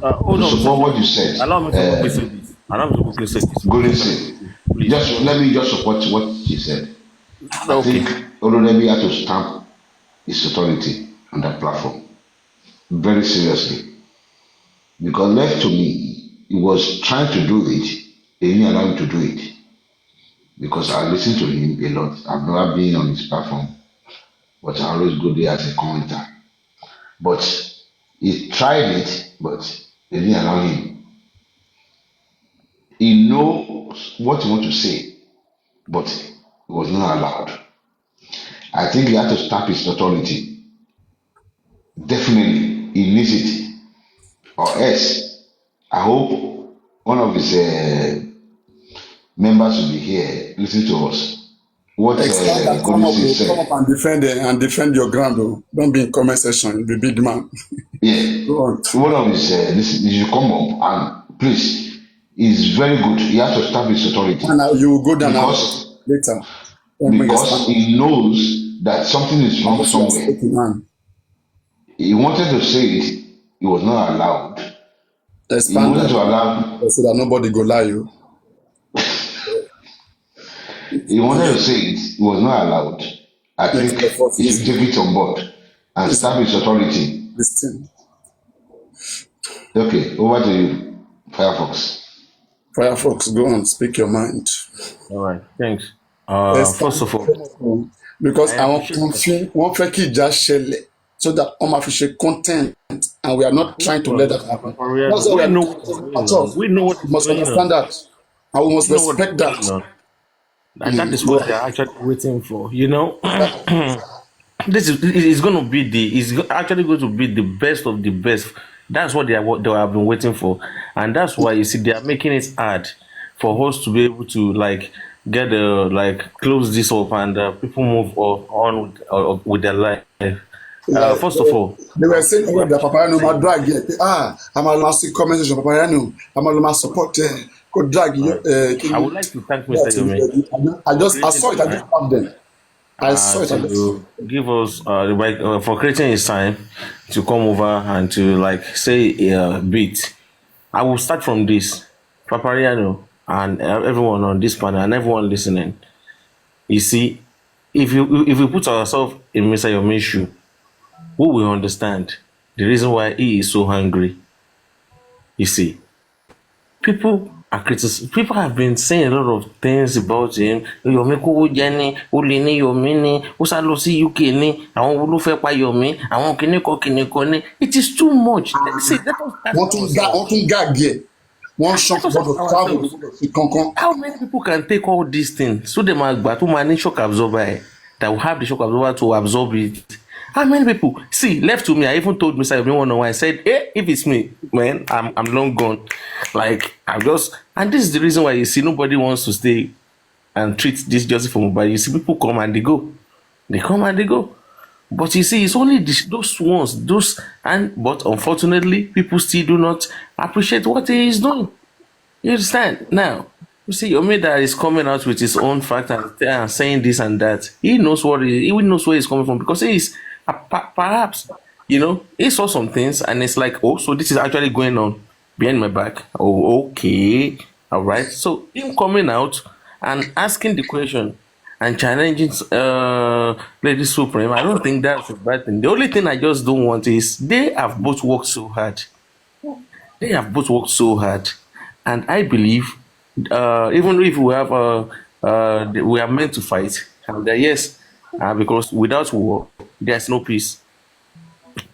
hold on, support what you said. Allow me to quickly say this. Go listen. Let me just support what she said. I think Olodebi had to stamp his authority on that platform very seriously, because left to me, he was trying to do it. They didn't allow him to do it because I listen to him a lot. I've never been on his platform, but I always go there as a commenter. But he tried it, but they didn't allow him. He knows what he wants to say, but he was not allowed. I think he had to stamp his authority. Definitely, he needs it. Or else, I hope one of his members will be here, listen to us. What come up and defend your ground. Oh. Don't be in comment section. You'll be big man. Yeah. One of his, you should come up and please. He's very good. He has to stamp his authority. And you will go down later. Because he knows that something is wrong somewhere. He wanted to say it. He was not allowed. He wanted to allow. So that nobody go lie you. He wanted to say it. He was not allowed. I think he should take it on board and stamp his authority. Listen. Okay, over to you, Firefox. Firefox, go on, speak your mind. All right, thanks. First of all, because I want to just share so that I'm official content, and we are not trying to let that happen. That's we know what we must understand that, and we must respect that. And that is what they're actually waiting for. This is going to be actually going to be the best of the best. That's what they have been waiting for, and that's why you see they are making it hard for us to be able to get close this up and people move on with their life. First of all, they were saying that papariano ma drag yet. I'm a last conversation papariano. I'm a support go drag. I would like to thank Mr. Yomi. I saw it. I just found them. I saw it. To give us for creating his time to come over and to say a bit. I will start from this. Papariano and everyone on this panel and everyone listening. You see, if we put ourselves in Mr. Yomi's shoe, we will understand the reason why he is so hungry. You see, people have been saying a lot of things about him. Yomi kówó jẹ ni, ó lè ní Yomi ni, ó sá lọ sí UK ni, àwọn wo ló fẹ́ pa Yomi, àwọn kìnìkan ni. It is too much. See, how many people can take all these things? So they might shock absorber that will have the shock absorber to absorb it. How many people? See, left to me, I even told Mr. Yomi I said, hey, if it's me, man, I'm long gone. And this is the reason why you see nobody wants to stay and treat this justice for mobile. You see people come and they go. They come and they go. But you see, it's only those ones, but unfortunately, people still do not appreciate what he is doing. You understand? Now, you see, Yomi that is coming out with his own fact and saying this and that. He knows where he's coming from because he is perhaps, he saw some things and it's like, oh, so this is actually going on behind my back. Oh, okay, all right. So him coming out and asking the question and challenging Lady Supreme, I don't think that's a bad thing. The only thing I just don't want is they have both worked so hard. And I believe, even if we are meant to fight, And yes, because without war, there's no peace.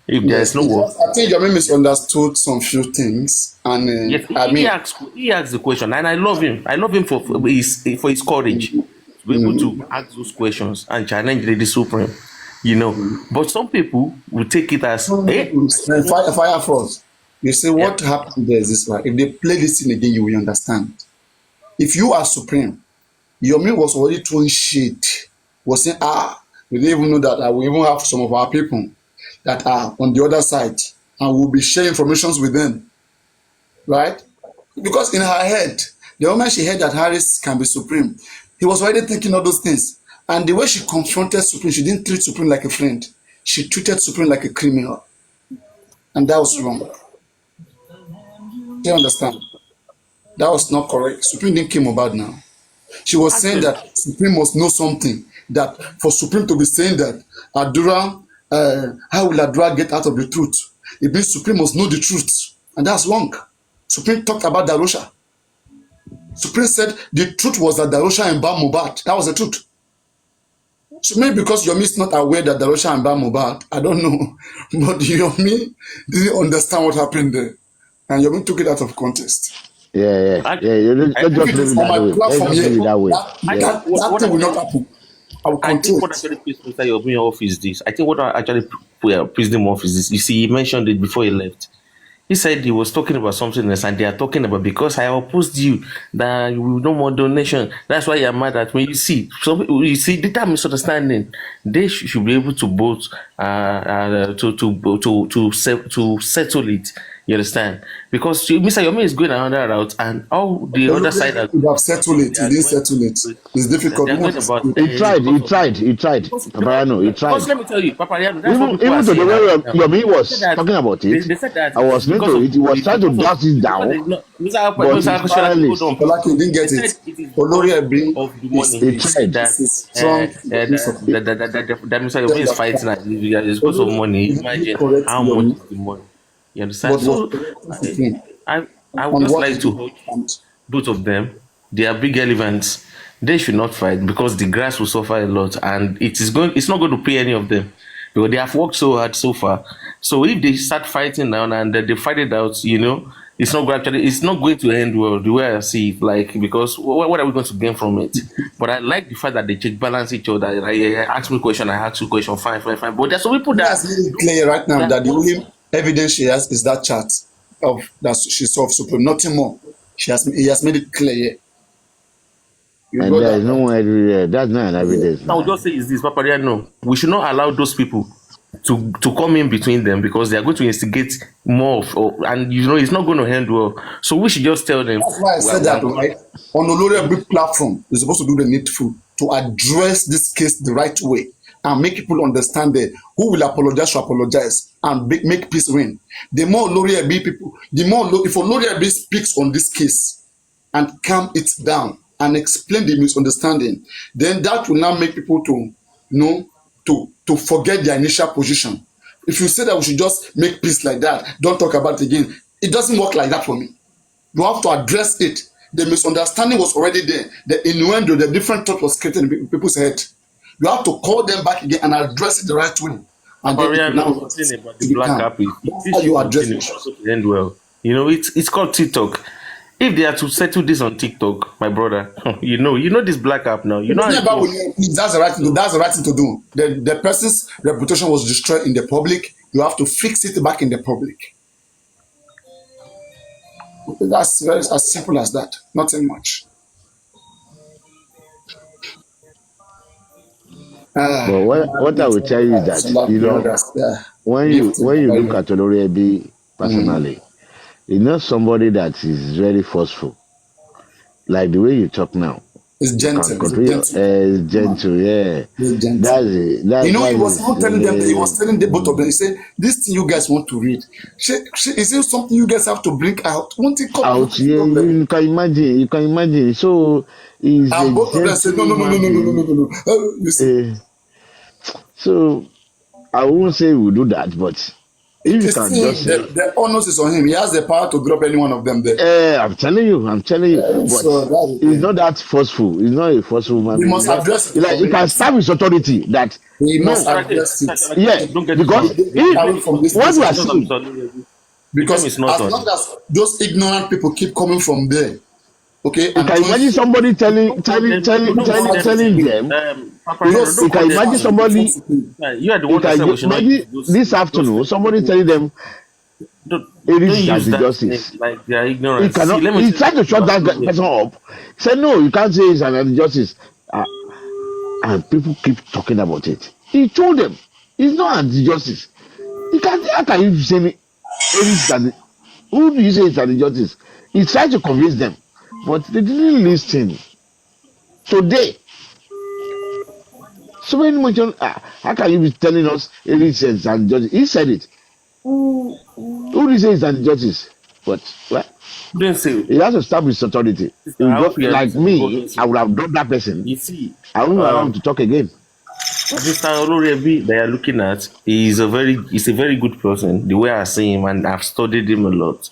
If there's Yes, no war, I think Yomi misunderstood some few things, and yes, I he mean, asked the question, and I love him. I love him for his courage to be able to ask those questions and challenge the supreme. But some people will take it as, fire first. You say yeah, what happened there is this, right? If they play this thing again, you will understand. If you are supreme, Yomi was already throwing shit. Was saying, we didn't even know that we even have some of our people that are on the other side, and we'll be sharing informations with them, right? Because in her head, the moment she heard that Harris can be supreme, he was already thinking all those things. And the way she confronted Supreme, she didn't treat Supreme like a friend. She treated Supreme like a criminal. And that was wrong. Do you understand? That was not correct. Supreme didn't came about now. She was saying actually, that Supreme must know something. That for Supreme to be saying that Adura, how will Adura get out of the truth? It means Supreme must know the truth. And that's wrong. Supreme talked about Darosha. Supreme said the truth was that Darosha and Bam Mohbad. That was the truth. So maybe because Yomi is not aware that Darosha and Bam Mohbad, I don't know. But Yomi didn't understand what happened there. And Yomi took it out of context. Yeah. Let's If just it leave is it on that my way. Let's platform just here, leave it that way. I Yeah. think that thing will not happen. I will I think control what it. actually pissed Mr. Yomi off is this. I think what actually pissed him off is this. You see, he mentioned it before he left. He said he was talking about something else, and they are talking about because I opposed you that you no more donation. That's why you're mad at me. You see, that misunderstanding. They should be able to both to settle it. You understand? Because Mr. Yomi is going another route, and all the other side are You have settled it. they You are didn't going settle it. It's they difficult. are You want going to about settle it. He tried. Papariano, he because tried. let me tell you, Papariano, that's what people are Even to the saying way right now. Yomi They said was that talking about it, they said that I it is was listening because to of it. He was trying to dust it because down, they no, but Mr. he's Akoshalabi, hold powerless. on, please. Olaki, you didn't They get said it. it is Olori because Ebi of the is, money He is, tried. that is a strong support. Mr. Yomi Then is that fighting fact. at. It's because of Olori money. is really Imagine correct how much Yomi, is the money. You understand? but was So correcting I Supreme I I would on just what like he to did. urge both of them. They are big elephants. They should not fight because the grass will suffer a lot, and it's not going to pay any of them because they have worked so hard so far. So if they start fighting now and they fight it out, it's not going to end well the way I see it. Like because what are we going to gain from it? But I like the fact that they check balance each other. I ask me question, I ask you question, fine. But there's some people He that has made it clear right now that that the only evidence she has is that chart of that she saw of Supreme, nothing more. He has made it clear. You And got there is that no right. one everywhere. That's not an evidence I would now. just say is this, Papariano. We should not allow those people to come in between them because they are going to instigate more and it's not going to end well. So we should just tell them That's why I said that, right? On Olori Ebi platform, you're supposed to do the needful to address this case the right way and make people understand that who will apologize should apologize and make peace reign. The more Olori Ebi people, if Olori Ebi speaks on this case and calm it down and explain the misunderstanding, then that will now make people to know to forget their initial position. If you say that we should just make peace like that, don't talk about it again, it doesn't work like that for me. You have to address it. The misunderstanding was already there. The innuendo, the different thought was created in people's head. You have to call them back again and address it the right way. And then it will Papariano, now one thing about the to be black calm. app is if That's this how should you address continue, it's not issues. going to end well. It's called TikTok. If they are to settle this on TikTok, my brother, you know this black app now. You know how It's not it about goes. that's the right thing to do. That's the right thing to do. The person's reputation was destroyed in the public. You have to fix it back in the public. That's very as simple as that. Nothing much. But what I will tell you is Some that of the others, yeah. when Gifting. you look at Olori Ebi personally, he's not somebody that is very forceful. Like the way you talk now, It's you can gentle. It's a control your gentle man. gentle. Yeah, It's gentle. that's it. He That's was his. not telling them. He was telling the both of them. He said, "This thing you guys want to read, is it something you guys have to bring out? Won't it come? Out. What's the Yeah, problem?" you can imagine. You can imagine. So he's a And both of them said, "No, no, no, no, gentleman no, no, no, no, being. no, no." You see, Uh, so I won't say we do that, but If you It's can still just say, the onus is on him. He has the power to drop any one of them there. I'm telling you, but So that's the he's thing. not that forceful. He's not a forceful man He being. must address it He's like he can correctly. stab his authority that He must no, address it. yeah, Don't get it because wrong. They if get away from this what we are It's not business. on seeing, Mr. The blame Because is not as on long him. as those ignorant people keep coming from there, okay, you and can throwing imagine shade, somebody Don't call them. Don't call them. telling them, Papariano, those you don't call can them. imagine fans will become somebody, supreme. You are the you one that said can we should not use imagine this those afternoon names. somebody telling them Don't, Aries don't is use that name anti-justice. like they are He ignorant. See, cannot. let me He tell you tried to something shut about that those names. person up. He said no, you can't say it's an anti-justice. And people keep talking about it. He told them it's not anti-justice. He can. How can you say Aries is anti? Who do you say is anti-justice? He tried to convince them, but they didn't listen. Today, so many mention. How can you be telling us Aries is anti-justice? He said it. Who do you say is anti-justice? But well, Don't say, he has to stop his authority. He sister, will I hope just you are like listening. Hold me. on, I sir. would have done that person. You see, I won't allow him to talk again. Mr. Olorebi they are looking at, he's a very good person. The way I see him, and I've studied him a lot.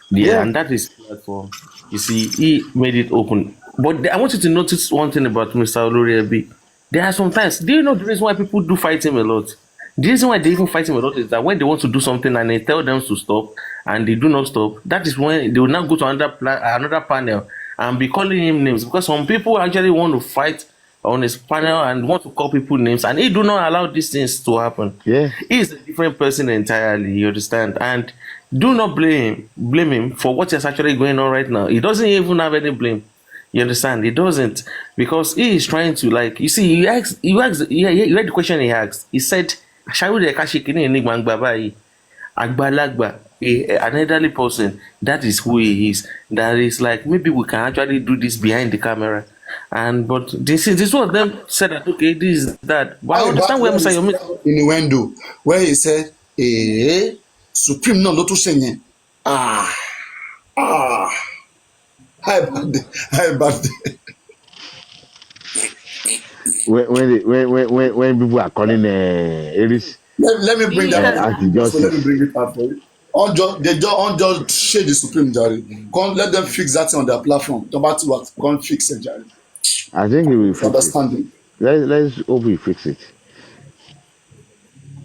Yeah, Yeah. and that is platform. You see, he made it open. But I want you to notice one thing about Mr. Olorebi. There are sometimes, do you know the reason why people do fight him a lot? The reason why they even fight him a lot is that when they want to do something and they tell them to stop and they do not stop, that is when they will now go to another panel and be calling him names, because some people actually want to fight on his panel and want to call people names, and he do not allow these things to happen. Yeah. He is a different person entirely, you understand? And do not blame him for what is actually going on right now. He doesn't even have any blame. You understand? He doesn't, because he is trying to, like, you see, yeah, you read the question he asked. He said, "Shall we Agbalagba, an elderly person, that is who he is. That is like, maybe we can actually do this behind the camera." And but this one of them said that, okay, this is that. But I How about understand where when he Mr. Yomi. said in the window where he said, Supreme no lotu senye. Ah, ah, hi bad. When people are calling Aries Let me bring that Yeah, out. So let me anti-justice, bring it out for you. On just shade the Supreme Jari. Come let them fix that thing on their platform. Don't what? Come fix it, Jari. I think he will fix it. Understanding. Let's hope he fix it.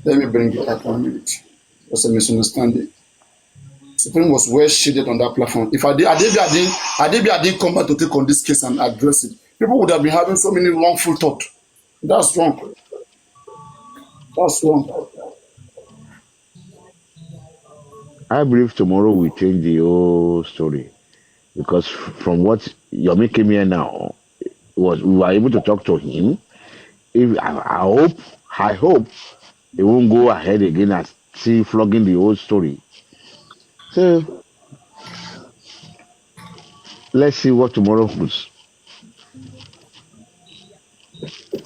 Let me bring it up 1 minute. There's a misunderstanding. Supreme was well shaded on that platform. If I didn't come back to take on this case and address it, people would have been having so many wrongful thoughts. That's wrong. That's wrong. I believe tomorrow we change the whole story, because from what Yomi came here now was we were able to talk to him. If I hope he won't go ahead again and see flogging the whole story. So let's see what tomorrow puts.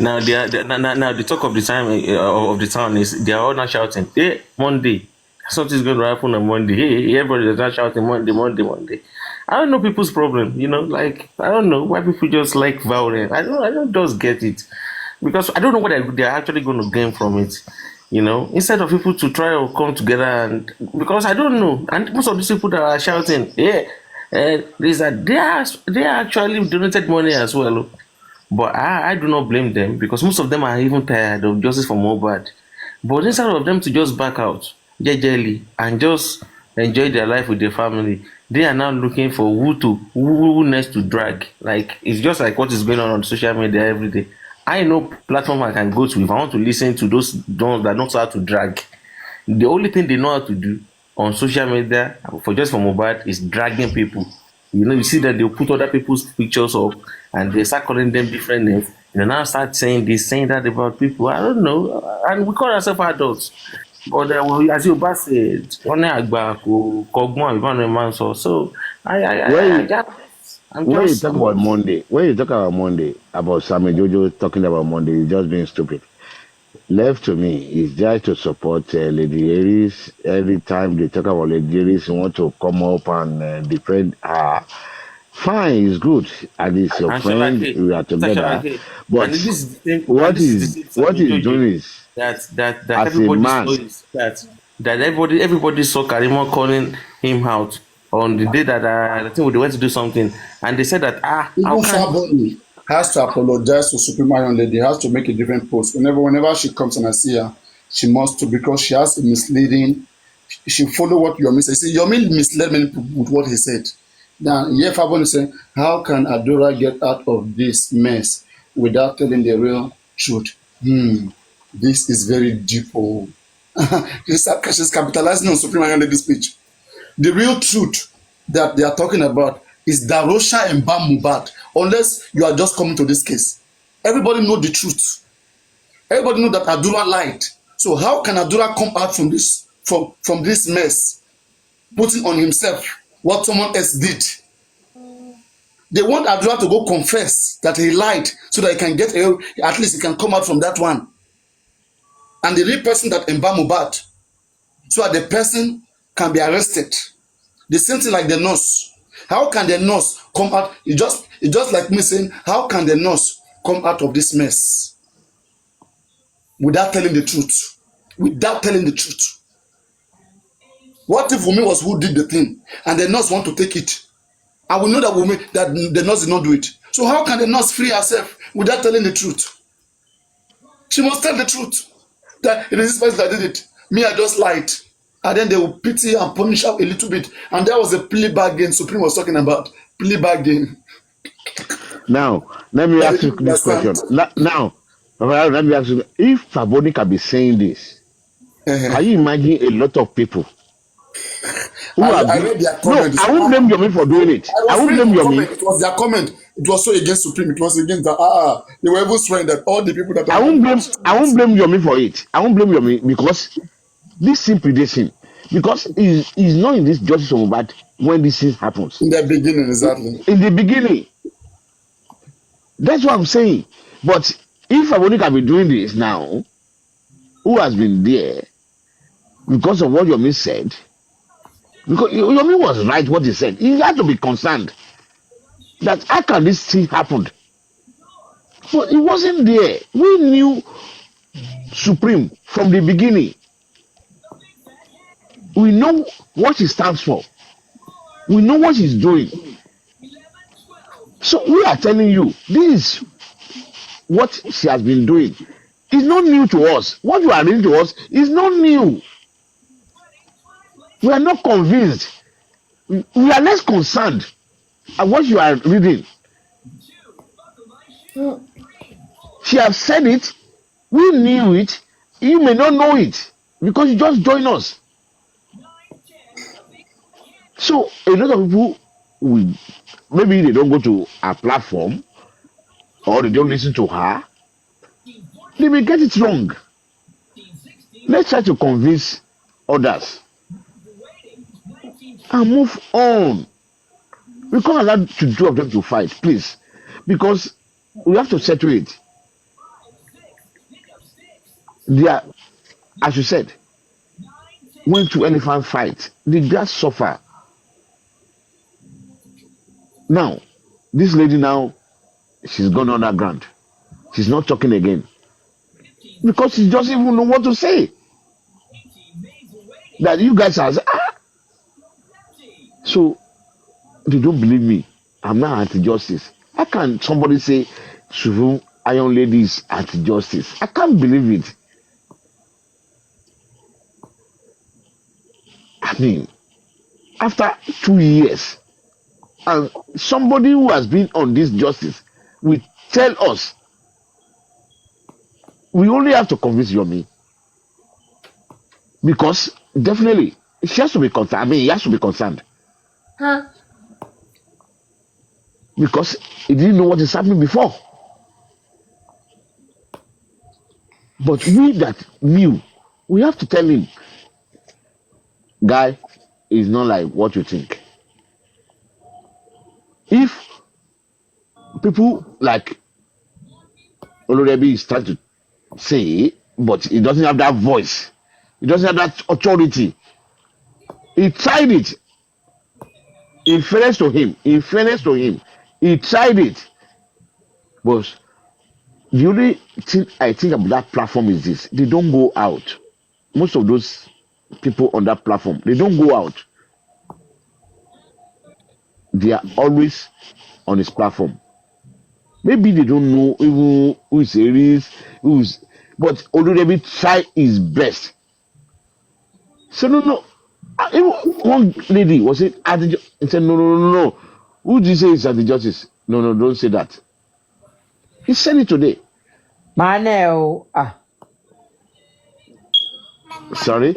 now now the talk of the time of the town is they are all now shouting, "Hey, Monday, something's going to happen on Monday." Hey, everybody is now shouting Monday, Monday, Monday. I don't know people's problem, like I don't know why people just like violence. I don't just get it, because I don't know what they're actually going to gain from it. Instead of people to try or come together, and because I don't know, and most of these people that are shouting, yeah, is that they are actually donated money as well. But I do not blame them, because most of them are even tired of justice for Mohbad. But instead of them to just back out jejely and just enjoy their life with their family, they are now looking for who next to drag. Like, it's just like what is going on social media every day. I know platform I can go to if I want to listen to those that know how to drag. The only thing they know how to do on social media for Mohbad is dragging people. You see that they'll put other people's pictures up and they start calling them different names. Now start saying this, saying that about people. I don't know. And we call ourselves adults. But as you said, so When I'm when you just talk about Monday, about Sammy Jojo talking about Monday, he's just being stupid. Left to me is just to support Lady Aries. Every time they talk about Lady Aries, you want to come up and defend her. Fine, it's good, and it's your and friend. Shalake, We are Mr. together. Shalake, But and this is the same, and what this is the is same what Sammy he's Jojo doing is, that as a everybody man, saw is that. that everybody saw Karimo calling him out on the day that I think they went to do something, and they said that how Even can Faboni has to apologize to Supreme Iron Lady, has to make a different post. Whenever she comes and I see her, she must to, because she has a misleading, she follow what Yomi said. See, Yomi misled many people with what he said. Now, here Faboni saying, how can Adora get out of this mess without telling the real truth? This is very deep. Oh. She's capitalizing on Supreme Iron Lady speech. The real truth that they are talking about is Darosha and Bamubad, unless you are just coming to this case. Everybody know the truth. Everybody know that Adura lied. So how can Adura come out from this mess, putting on himself what someone else did? They want Adura to go confess that he lied so that he can get at least he can come out from that one. And the real person that Mbamubad, so that the person can be arrested. The same thing like the nurse. How can the nurse come out? It's just like me saying, how can the nurse come out of this mess without telling the truth? Without telling the truth. What if Wumi was who did the thing and the nurse want to take it? And we know that the nurse did not do it. So how can the nurse free herself without telling the truth? She must tell the truth. That it is this person that did it. Me, I just lied. And then they will pity and punish her a little bit. And that was a plea bargain Supreme was talking about. Plea bargain. Now, let me ask you this question. Now, let me ask you, if Faboni can be saying this, can you imagine a lot of people who I read their comment. No, I won't blame Yomi for doing it. I won't blame Yomi. It was their comment. It was so against Supreme. It was against the they were even swearing that all the people that I won't blame Yomi for it. I won't blame Yomi because this simply predation. Because he's not in this justice of Mohbad when this thing happens. In the beginning, exactly. In the beginning. That's what I'm saying. But if Faboni can be doing this now, who has been there because of what Yomi said, because Yomi was right what he said. He had to be concerned that how can this thing happen? But he wasn't there. We knew Supreme from the beginning. We know what he stands for. We know what he's doing. So we are telling you, this is what she has been doing. It's not new to us. What you are reading to us is not new. We are not convinced. We are less concerned at what you are reading. She has said it. We knew it. You may not know it because you just joined us. So a lot of people maybe they don't go to our platform or they don't listen to her. They may get it wrong. Let's try to convince others and move on. We can't allow the two of them to fight, please, because we have to settle it. They are, as you said, went to elephant fight. They just suffer. Now, this lady now, she's gone underground. She's not talking again because she doesn't even know what to say. That you guys are so they don't believe me. I'm not anti-justice. How can somebody say Supreme Iron Lady is anti-justice? I can't believe it. I mean, after 2 years, and somebody who has been on this justice will tell us, we only have to convince Yomi. Because definitely, she has to be concerned. I mean, he has to be concerned. Because he didn't know what is happening before. But we that knew, we have to tell him, guy, is not like what you think. If people like Olorebi is trying to say, but he doesn't have that voice, he doesn't have that authority. He tried it. In fairness to him, he tried it. But the only thing I think about that platform is this: they don't go out. Most of those people on that platform. They don't go out. They are always on his platform. Maybe they don't know even who is Aries, but Oludebi try his best. So no. Even one lady was it at the and said no. Who do you say is at the justice? No, don't say that. He said it today. Manel. Sorry.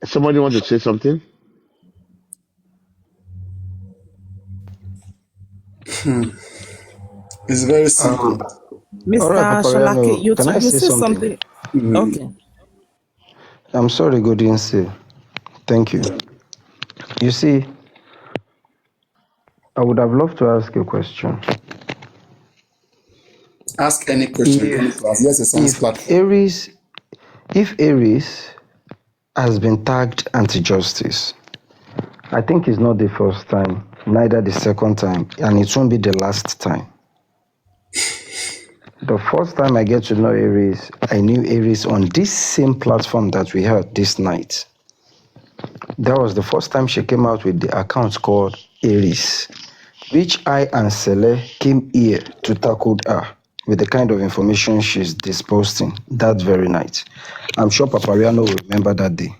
Somebody want to say something? It's very simple. All right, Mr. Sholake, Papariano, can I you say say something? something. Okay. I'm sorry, Godinse. Thank you. You see, I would have loved to ask a question. Ask any question in any class. Yes, a science If platform. Aries has been tagged anti-justice, I think it's not the first time, neither the second time, and it won't be the last time. The first time I get to know Aries, I knew Aries on this same platform that we had this night. That was the first time she came out with the account called Aries, which I and Sele came here to tackle her with the kind of information she's disposing that very night. I'm sure Papariano will remember that day.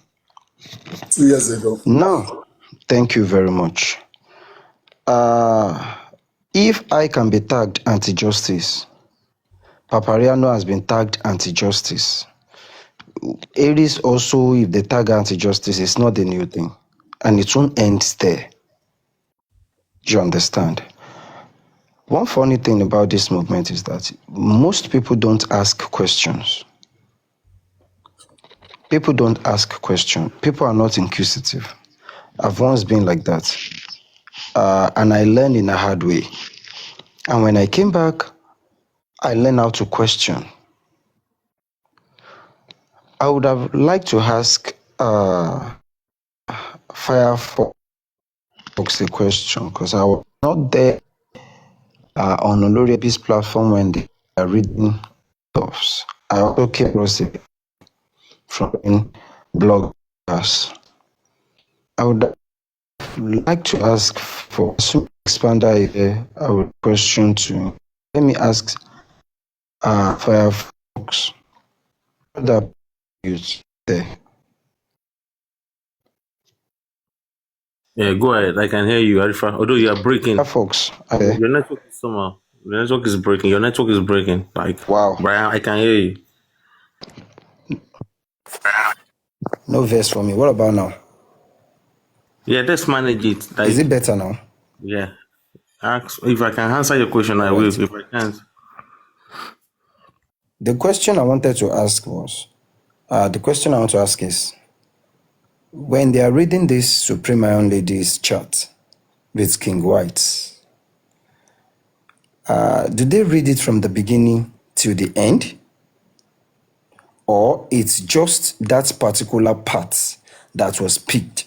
2 years ago. Now, thank you very much. If I can be tagged anti-justice, Papariano has been tagged anti-justice. Aries also, if they tag anti-justice, it's not a new thing. And it won't end there. Do you understand? One funny thing about this movement is that most people don't ask questions. People don't ask questions. People are not inquisitive. I've once been like that. And I learned in a hard way. And when I came back, I learned how to question. I would have liked to ask Firefox a question because I was not there on Oloriabi's platform when they are reading stuffs. I also came across it from bloggers. I would like to ask for some expander here. I would question to. Let me ask Firefox. What use there? Yeah, go ahead. I can hear you, Arifa. Although you are breaking. Firefox. Your network is somehow. Your network is breaking. Your network is breaking. Like, wow. Brian, I can hear you. No verse for me. What about now? Yeah, let's manage it. Like, is it better now? Yeah. Ask if I can answer your question. I will. If I can't. The question I wanted to ask was, the question I want to ask is, when they are reading this Supreme Iron Ladies chart with King White, do they read it from the beginning to the end? Or it's just that particular part that was picked?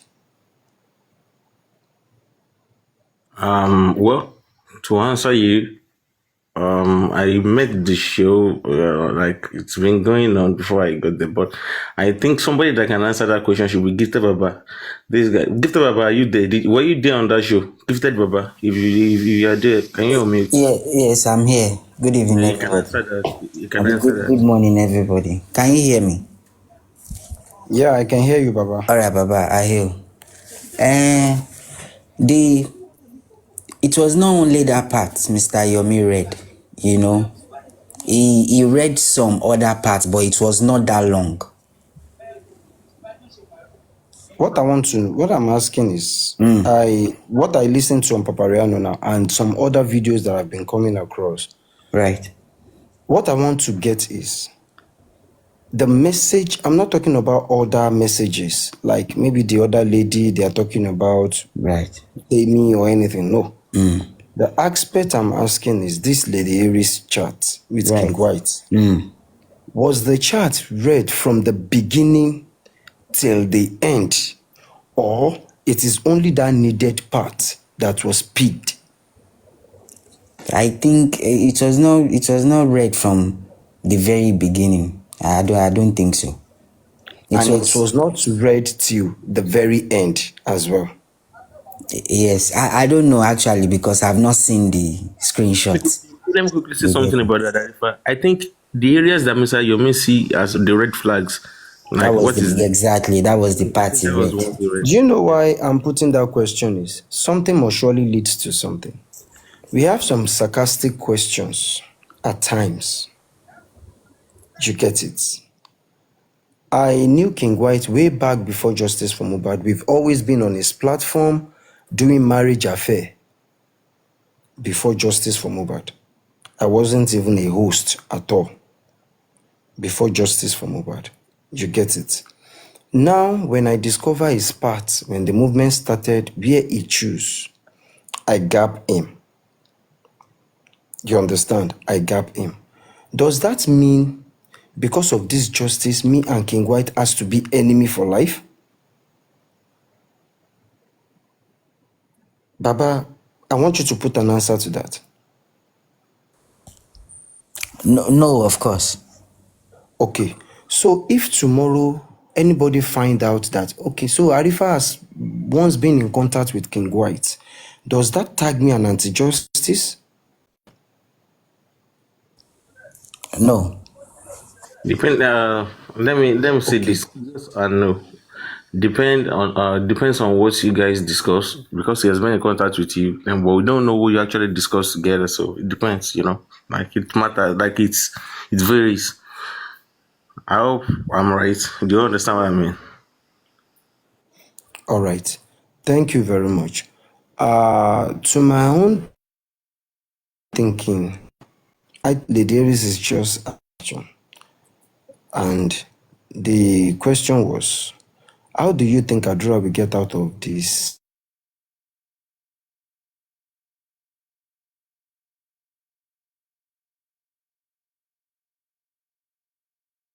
Well, to answer you, I met the show, like it's been going on before I got there, but I think somebody that can answer that question should be Gifted Baba. This guy, Gifted Baba, are you there? Were you there on that show? Gifted Baba, if you are there, can you unmute? Yes, I'm here. Good evening, You can everybody. answer that. You can answer that. Good morning, everybody. Can you hear me? Yeah, I can hear you, Baba. All right, Baba, I hear you. It was not only that part Mr. Yomi read, you know. He read some other parts, but it was not that long. What I'm asking is, what I listen to on Papariano now and some other videos that I've been coming across. Right. What I want to get is the message. I'm not talking about other messages, like maybe the other lady they are talking about, right? Amy or anything. No. The aspect I'm asking is this Lady Aries chart with King White. Was the chart read from the beginning till the end, or it is only that needed part that was picked? I think it was not read from the very beginning. I don't think so. It was not read till the very end as well. Yes, I don't know actually because I've not seen the screenshots. Let me quickly say something about that. I think the areas that Mr. Yomi see as the red flags, like that was the part he that was read. what we read. Do you know why I'm putting that question is something must surely leads to something. We have some sarcastic questions at times. You get it? I knew King White way back before Justice for Mohbad. We've always been on his platform doing marriage affair before Justice for Mohbad. I wasn't even a host at all before Justice for Mohbad. You get it? Now, when I discover his part, when the movement started where he choose, I gap him. You understand? I gap him. Does that mean because of this justice, me and King White has to be enemy for life? Baba, I want you to put an answer to that. No, of course. Okay, so if tomorrow anybody find out that, okay, so Arifa has once been in contact with King White, does that tag me an anti-justice? No. Let me say this. Yes and no. Depends on what you guys discuss because he has been in contact with you, and but we don't know what you actually discuss together. So it depends, Like it matters, like it varies. I hope I'm right. Do you understand what I mean? All right. Thank you very much. To my own thinking, Lady Aries is just action. And the question was, how do you think Adura will get out of this?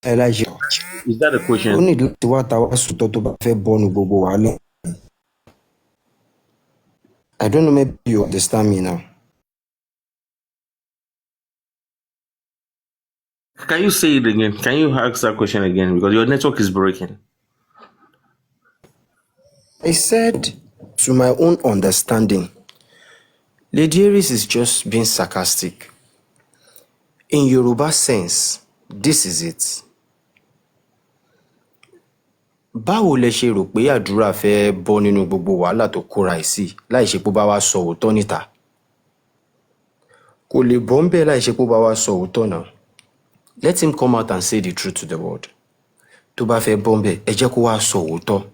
Elijah. Is that a Ó question? ní láti wá ta wá sùtọ́ tó bá fẹ́ bọ́nu gbogbo wàhálà. I don't know, maybe you understand me now. Can you say it again? Can you ask that question again? Because your network is breaking. I said, to my own understanding, Lady Aries is just being sarcastic. In Yoruba sense, this is it. Báwo lẹ ṣe rò pé àdúrà fẹ́ bọ́ nínú gbogbo wàhálà tó kóra ẹ̀ sí láì ṣe pé ó bá wá sọ òótọ́ níta? Kò lè bọ́ ń bẹ́ẹ̀ láì ṣe pé ó bá wá sọ òótọ́ náà. Let him come out and say the truth to the world. Tó bá fẹ́ bọ́ ń bẹ́ẹ̀, ẹ jẹ́ kó wá sọ òótọ́.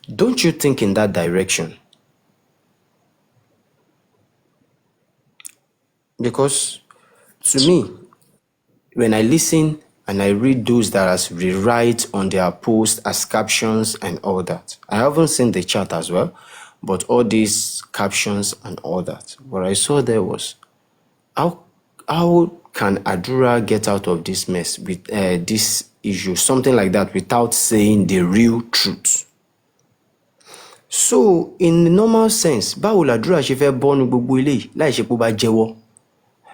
Don't you think in that direction? Because to me, when I listen and I read those that has rewrite on their posts as captions and all that, I haven't seen the chat as well, but all these captions and all that, what I saw there was, how can Adura get out of this mess with this issue, something like that, without saying the real truth? So, in the normal sense, báwo l'Adura ṣe fẹ́ bọ́nu gbogbo eléyìí láì ṣe pé ó bá jẹ́wọ́?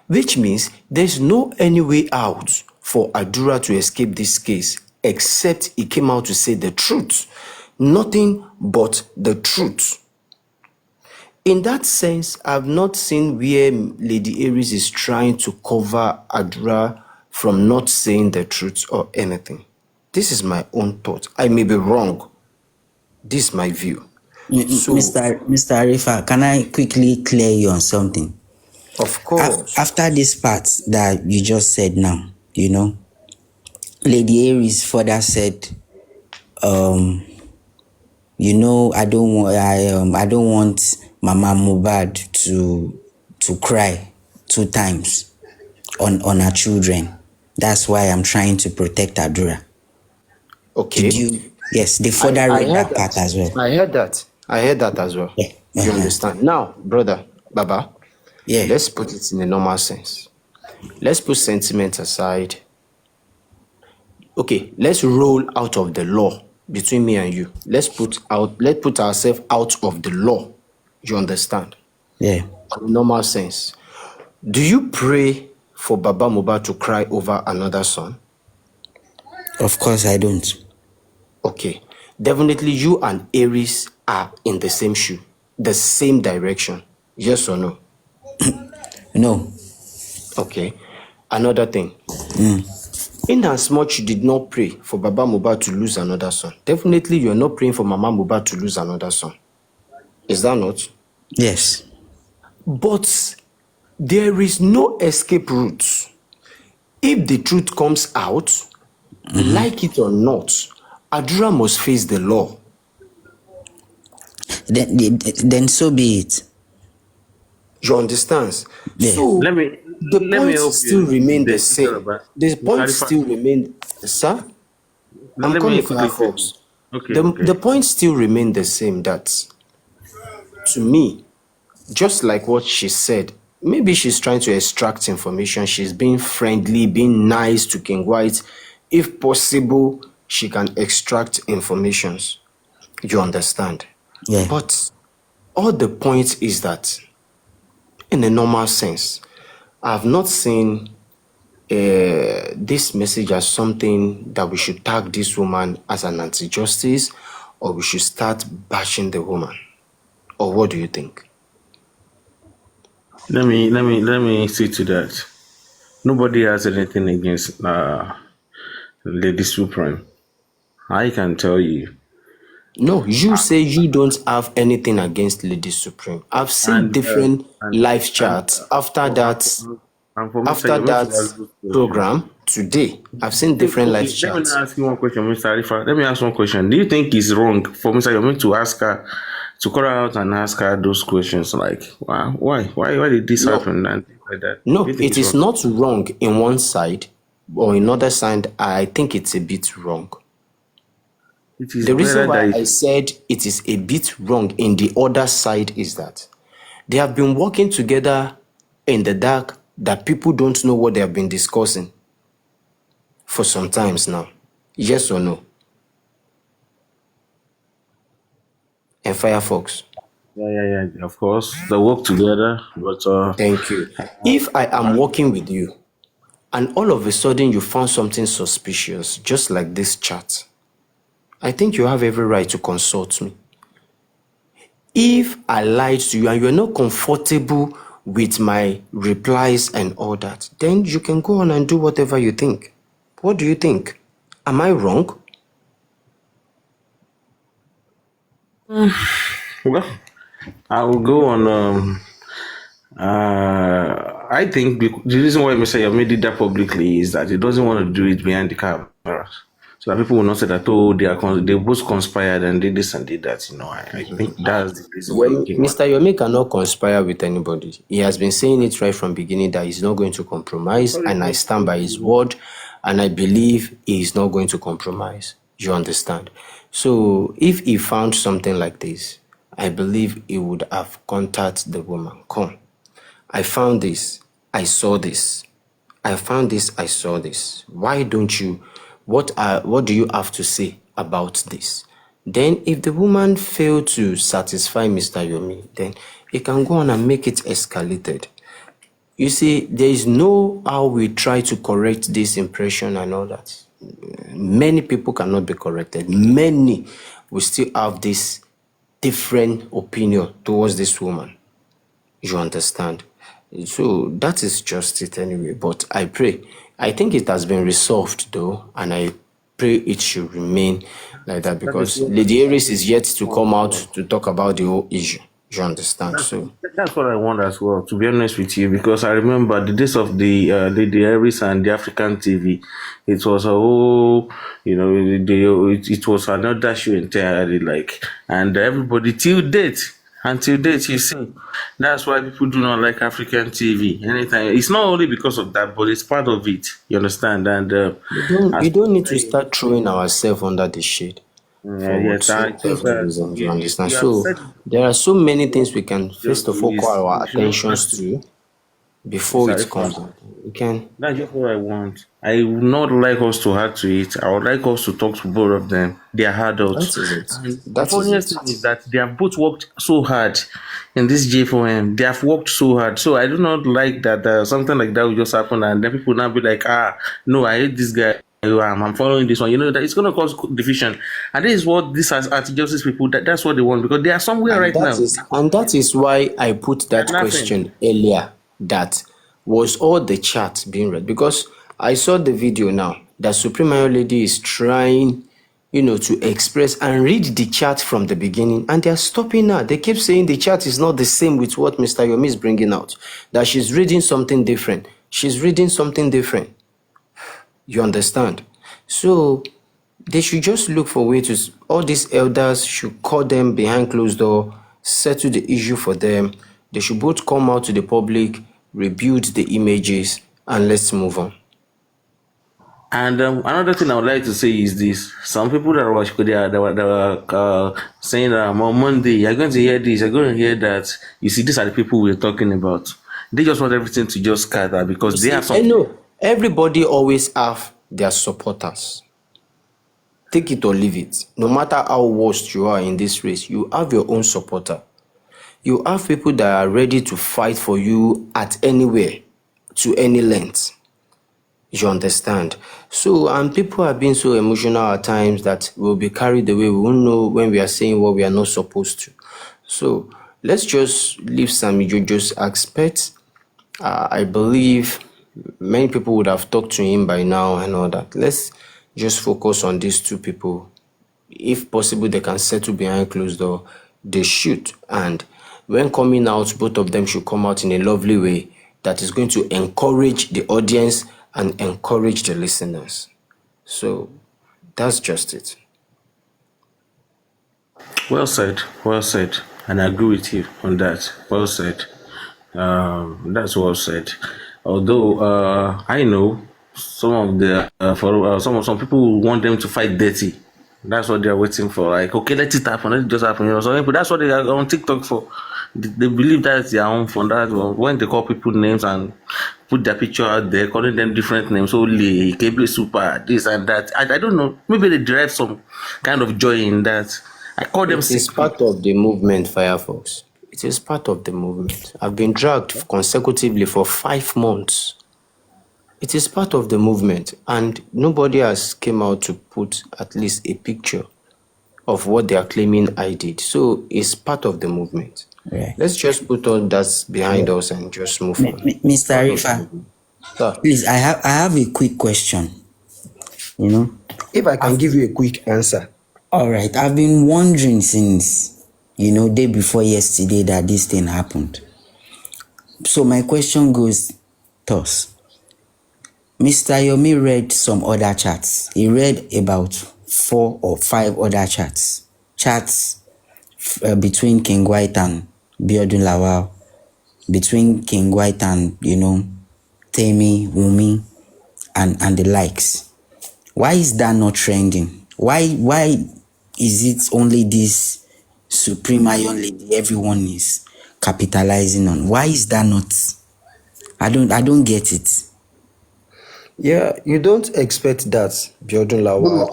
Which means there's no any way out for Adura to escape this case except he came out to say the truth. Nothing but the truth. In that sense, I've not seen where Lady Aries is trying to cover Adura from not saying the truth or anything. This is my own thought. I may be wrong. This is my view. So, Mr. Arifa, can I quickly clear you on something? Of course. After this part that you just said now, Lady Aries further said, I don't want Mama Mohbad to cry 2 times on her children. That's why I'm trying to protect Adura. Okay. Yes, they further read that part as well. I heard that as well. Yeah. You understand? Now, brother, Baba, yeah. Let's put it in a normal sense. Let's put sentiment aside. Okay, let's roll out of the law between me and you. Let's put ourselves out of the law. You understand? Yeah. In normal sense. Do you pray for Baba Mohbad to cry over another son? Of course I don't. Okay. Definitely you and Aries are in the same shoe, the same direction. Yes or no? No. Okay. Another thing. In as much you did not pray for Baba Mohbad to lose another son, definitely you are not praying for Mama Mohbad to lose another son. Is that not? Yes. But there is no escape route. If the truth comes out, like it or not, Adura must face the law. Then so be it. You understand? Yeah. So Let me the let me points help still you remain the there, same. The Mr. points Arifa. still remain, sir. I'm Let me coming, quickly say this. Firefox. Okay, The okay. points still remain the same. That, to me, just like what she said, maybe she's trying to extract information. She's being friendly, being nice to King White. If possible, she can extract informations. You understand? Yeah. But all the point is that, in a normal sense, I've not seen this message as something that we should tag this woman as an anti-justice, or we should start bashing the woman. Or what do you think? Let me see to that. Nobody has anything against Lady Supreme. I can tell you. No, you say you don't have anything against Lady Supreme. I've seen And different and live and chats after for, and that for, and for Mr. after You're meant that to ask those questions. program today. I've seen Okay, different live okay. Let me chats. ask you one question, Mr. Arifa. Let me ask one question. Do you think it's wrong for Mr. Yomi to ask her, to call her out and ask her those questions like, wow, why did this No, happen and things like that? Do no, you think it it's is wrong? not wrong in one side, or in other side, I think it's a bit wrong. It is The reason better why that I said it is a bit wrong in the other side is that they have been working together in the dark, that people don't know what they have been discussing for some times now. Yes or no? And Firefox. yeah. Of course, they work together, but Thank you. If I am working with you and all of a sudden you found something suspicious, just like this chat, I think you have every right to consult me. If I lied to you and you're not comfortable with my replies and all that, then you can go on and do whatever you think. What do you think? Am I wrong? well, I will go on. I think the reason why Mr. Yomi did that publicly is that he doesn't want to do it behind the cameras, so that people will not say that, oh, they both conspired and did this and did that. I think that's the reason why he came out. Mr. Yomi cannot conspire with anybody. He has been saying it right from beginning that he's not going to compromise, and I stand by his word, and I believe he is not going to compromise. You understand? So if he found something like this, I believe he would have contacted the woman. Come, I found this. I saw this. I found this. I saw this. Why don't you? What do you have to say about this? Then, if the woman failed to satisfy Mr. Yomi, then he can go on and make it escalated. You see, there is no how we try to correct this impression and all that. Many people cannot be corrected. Many will still have this different opinion towards this woman. You understand? So that is just it anyway. But I pray. I think it has been resolved though, and I pray it should remain like that, That is because what Lady Aries is yet to come out to talk about the whole issue. You understand? That's, So that's what I want as well, to be honest with you, because I remember the days of the Iris and the African TV. It was a whole, it was another show entirely, like, and everybody until date, you see, that's why people do not like African TV. Anytime, it's not only because of that, but it's part of it. You understand? And you as don't need to start throwing ourselves under the shade for yes, I think whatsoever that reason. You you, understand? you have So said there are so many things we can first of all call our we should not attentions start. to. before Mr. it Ifa, comes out. You can. that's just what I want. I would not like us to add to it. I would like us to talk to both of them. They are That adults. is it. And the That is funniest it. thing is that they have both worked so hard in this J4M. They have worked so hard. So I do not like that something like that will just happen and then people now be like, no, I hate this guy. I'm following this one. You know that it's going to cause division, and this is what this has anti-justice people. That's what they want because they are somewhere right now. And that is why I put that They're laughing. question earlier. That was all the chat being read, because I saw the video now that Supreme Iron Lady is trying, to express and read the chat from the beginning, and they are stopping now. They keep saying the chat is not the same with what Mr. Yomi is bringing out. That she's reading something different. She's reading something different. You understand? So they should just look for ways to, all these elders should call them behind closed door, settle the issue for them. They should both come out to the public, rebuild the images, and let's move on. And another thing I would like to say is this: some people that were saying that on Monday you're going to hear this, you're going to hear that. You see, these are the people we're talking about. They just want everything to just scatter because they have I something. know everybody always have their supporters. Take it or leave it. No matter how worst you are in this race, you have your own supporter. You have people that are ready to fight for you at anywhere, to any length. You understand? So, and people have been so emotional at times that we'll be carried away. We won't know when we are saying what we are not supposed to. So, let's just leave Sammy Jojo's aspect. I believe many people would have talked to him by now and all that. Let's just focus on these two people. If possible, they can settle behind closed door. They should. And when coming out, both of them should come out in a lovely way that is going to encourage the audience and encourage the listeners. So that's just it. Well said, and I agree with you on that. Well said. That's well said. Although I know some of the some people want them to fight dirty. That's what they're waiting for. Like, okay, let it happen, let it just happen. So that's what they are on TikTok for. They believe that's their own fun. That when they call people names and put their picture out there, calling them different names, Oli, Cable Super, this and that. I don't know. Maybe they derive some kind of joy in that. I call them. It is part of the movement, Firefox. It is part of the movement. I've been dragged consecutively for 5 months. It is part of the movement, and nobody has came out to put at least a picture of what they are claiming I did. So it's part of the movement. Right. Let's just put all that behind us and just move on. Mr. Rifa, please, I have a quick question. If I can give you a quick answer. All right. I've been wondering since, day before yesterday that this thing happened. So my question goes thus. Mr. Yomi read some other chats. He read about 4 or 5 other chats. Chats between King White and Biodun Lawal, between King White and, Temi, Wumi, and the likes. Why is that not trending? Why is it only this Supreme Iron Lady everyone is capitalizing on? Why is that not? I don't get it. Yeah, you don't expect that, Biodun Lawal. No,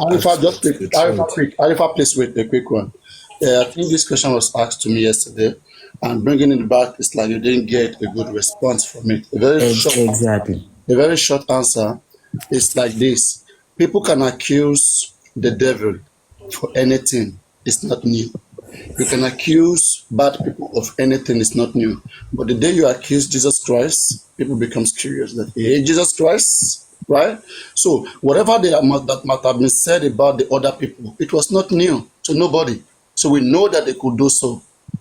Arifa, please wait a quick one. I think this question was asked to me yesterday, and bringing it back, it's like you didn't get a good response from it. A very short answer is like this: people can accuse the devil for anything; it's not new. You can accuse bad people of anything; it's not new. But the day you accuse Jesus Christ, people becomes curious that hey, Jesus Christ. Right? So whatever that might have been said about the other people, it was not new to nobody. So we know that they could do so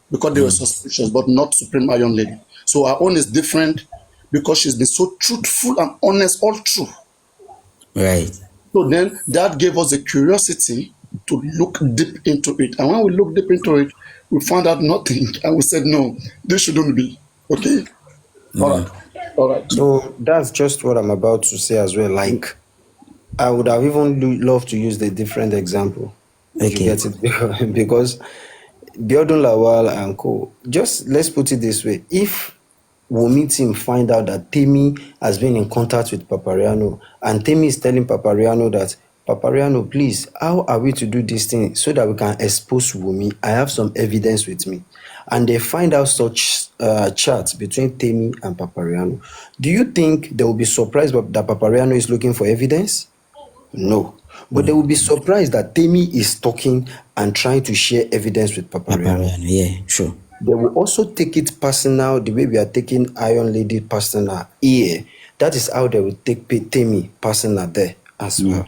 because they were suspicious, but not Supreme Iron Lady. So our own is different because she's been so truthful and honest all through. Right. So then that gave us the curiosity to look deep into it. And when we looked deep into it, we found out nothing. And we said, no, this shouldn't be. Okay? All right. So that's just what I'm about to say as well. Like, I would have even loved to use the different example. Okay. You get it? Because Biodun Lawal and co. Just let's put it this way: if Wumi team find out that Temi has been in contact with Papariano, and Temi is telling Papariano that, Papariano, please, how are we to do this thing so that we can expose Wumi? I have some evidence with me. And they find out such chats between Temi and Papariano. Do you think they will be surprised that Papariano is looking for evidence? No. But they will be surprised that Temi is talking and trying to share evidence with Papariano. Yeah, sure. They will also take it personal, the way we are taking Iron Lady personal here. That is how they will take Temi personal there as well.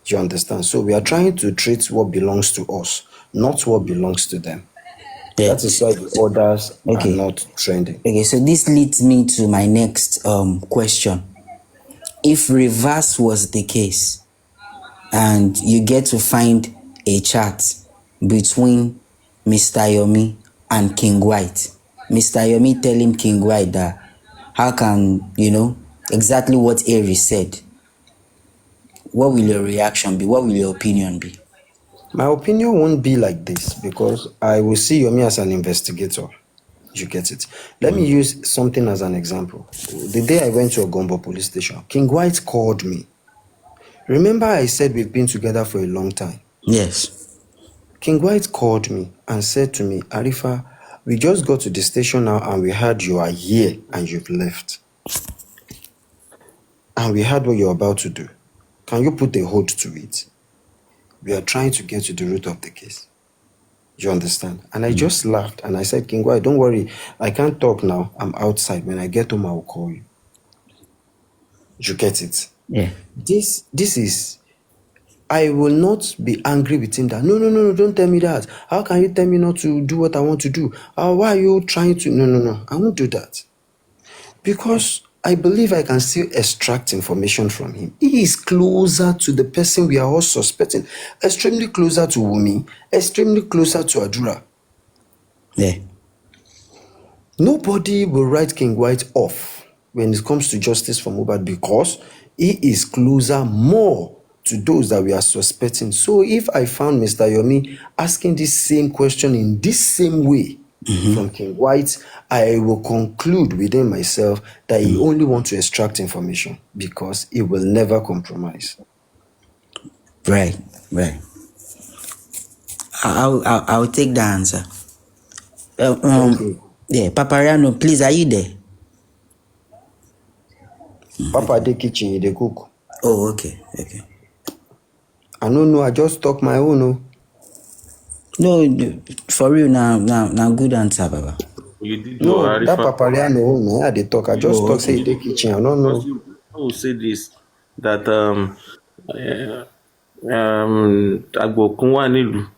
You understand? So we are trying to treat what belongs to us, not what belongs to them. Yeah. That is why the orders are not trending. Okay, so this leads me to my next question. If reverse was the case, and you get to find a chat between Mr. Yomi and King White, Mr. Yomi telling King White that, how can, exactly what Aries said, what will your reaction be? What will your opinion be? My opinion won't be like this, because I will see Yomi as an investigator. You get it? Let me use something as an example. The day I went to Ogombo police station, King White called me. Remember I said we've been together for a long time? Yes. King White called me and said to me, Arifa, we just got to the station now and we heard you are here and you've left. And we heard what you're about to do. Can you put a hold to it? We are trying to get to the root of the case. You understand? And I just laughed and I said, King White, don't worry. I can't talk now. I'm outside. When I get home, I will call you. You get it? Yeah. This is, I will not be angry with him that, no, don't tell me that. How can you tell me not to do what I want to do? Why are you trying to? No. I won't do that. Because I believe I can still extract information from him. He is closer to the person we are all suspecting. Extremely closer to Wumi. Extremely closer to Adura. Yeah. Nobody will write King White off when it comes to justice for Mohbad, because he is closer more to those that we are suspecting. So if I found Mr. Yomi asking this same question in this same way from King White, I will conclude within myself that he only wants to extract information, because he will never compromise. Right. I'll take the answer. Yeah, Papariano, please, are you there? Papa, the kitchen, they cook. Oh, okay. I don't know, I just talk my own. No, for real, now good answer, Baba. You did No, Arifa. that Papariano, I they talk. I just talk, say the kitchen. I don't know. I will say this, that Agbokunwa Nilu,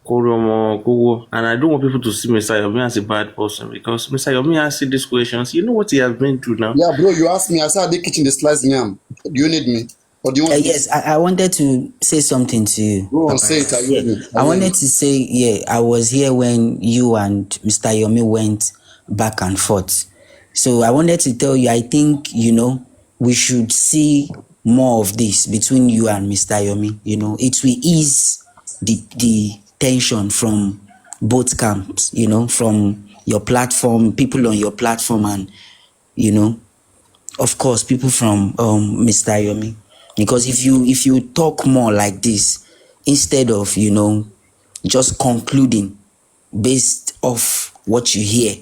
Koromo, Kowo, and I don't want people to see Mr. Yomi as a bad person, because Mr. Yomi asking these questions. You know what he has been through now. Yeah, bro, you asked me. I said the kitchen, the slice yam. Do you need me? Or do you want Yes, I wanted to say something to you. Go on, say it. I wanted to say, I was here when you and Mr. Yomi went back and forth. So I wanted to tell you, I think, we should see more of this between you and Mr. Yomi. It will ease the tension from both camps, from your platform, people on your platform, and, of course, people from Mr. Yomi. Because if you talk more like this, instead of, just concluding based off what you hear.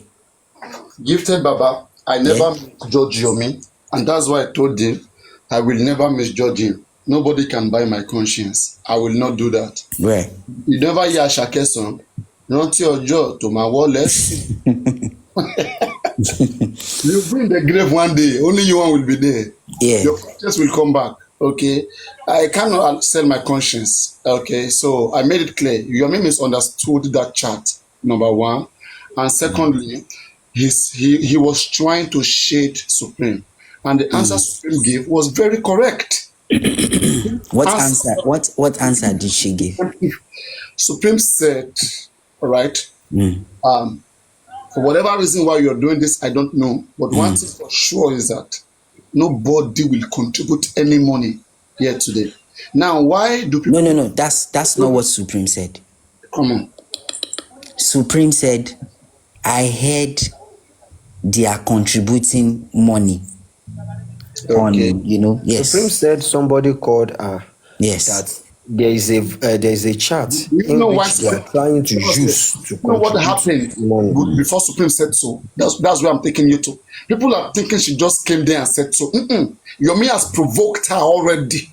Gifted Baba, I never judge Yomi, and that's why I told him I will never misjudge him. Nobody can buy my conscience. I will not do that. Right. You never hear Asake song. Rántí ọjọ́ to my wallet. You bring the grave one day, only you one will be there. Yeah. Your conscience will come back. Okay, I cannot sell my conscience. Okay, so I made it clear. Yomi misunderstood that chat, number one, and secondly, he was trying to shade Supreme, and the answer Supreme gave was very correct. What answer? What answer did she give? Supreme said, all right, for whatever reason why you're doing this, I don't know, but one thing for sure is that nobody will contribute any money here today. Now, why do people... No. That's not what Supreme said. Come on. Supreme said, I heard they are contributing money on, Okay. yes. Supreme said somebody called Yes. that there is a chart You in know why? which they are trying to use to You know what contribute happened money. before Supreme said so? That's where I'm taking you to. People are thinking she just came there and said so. Yomi has provoked her already.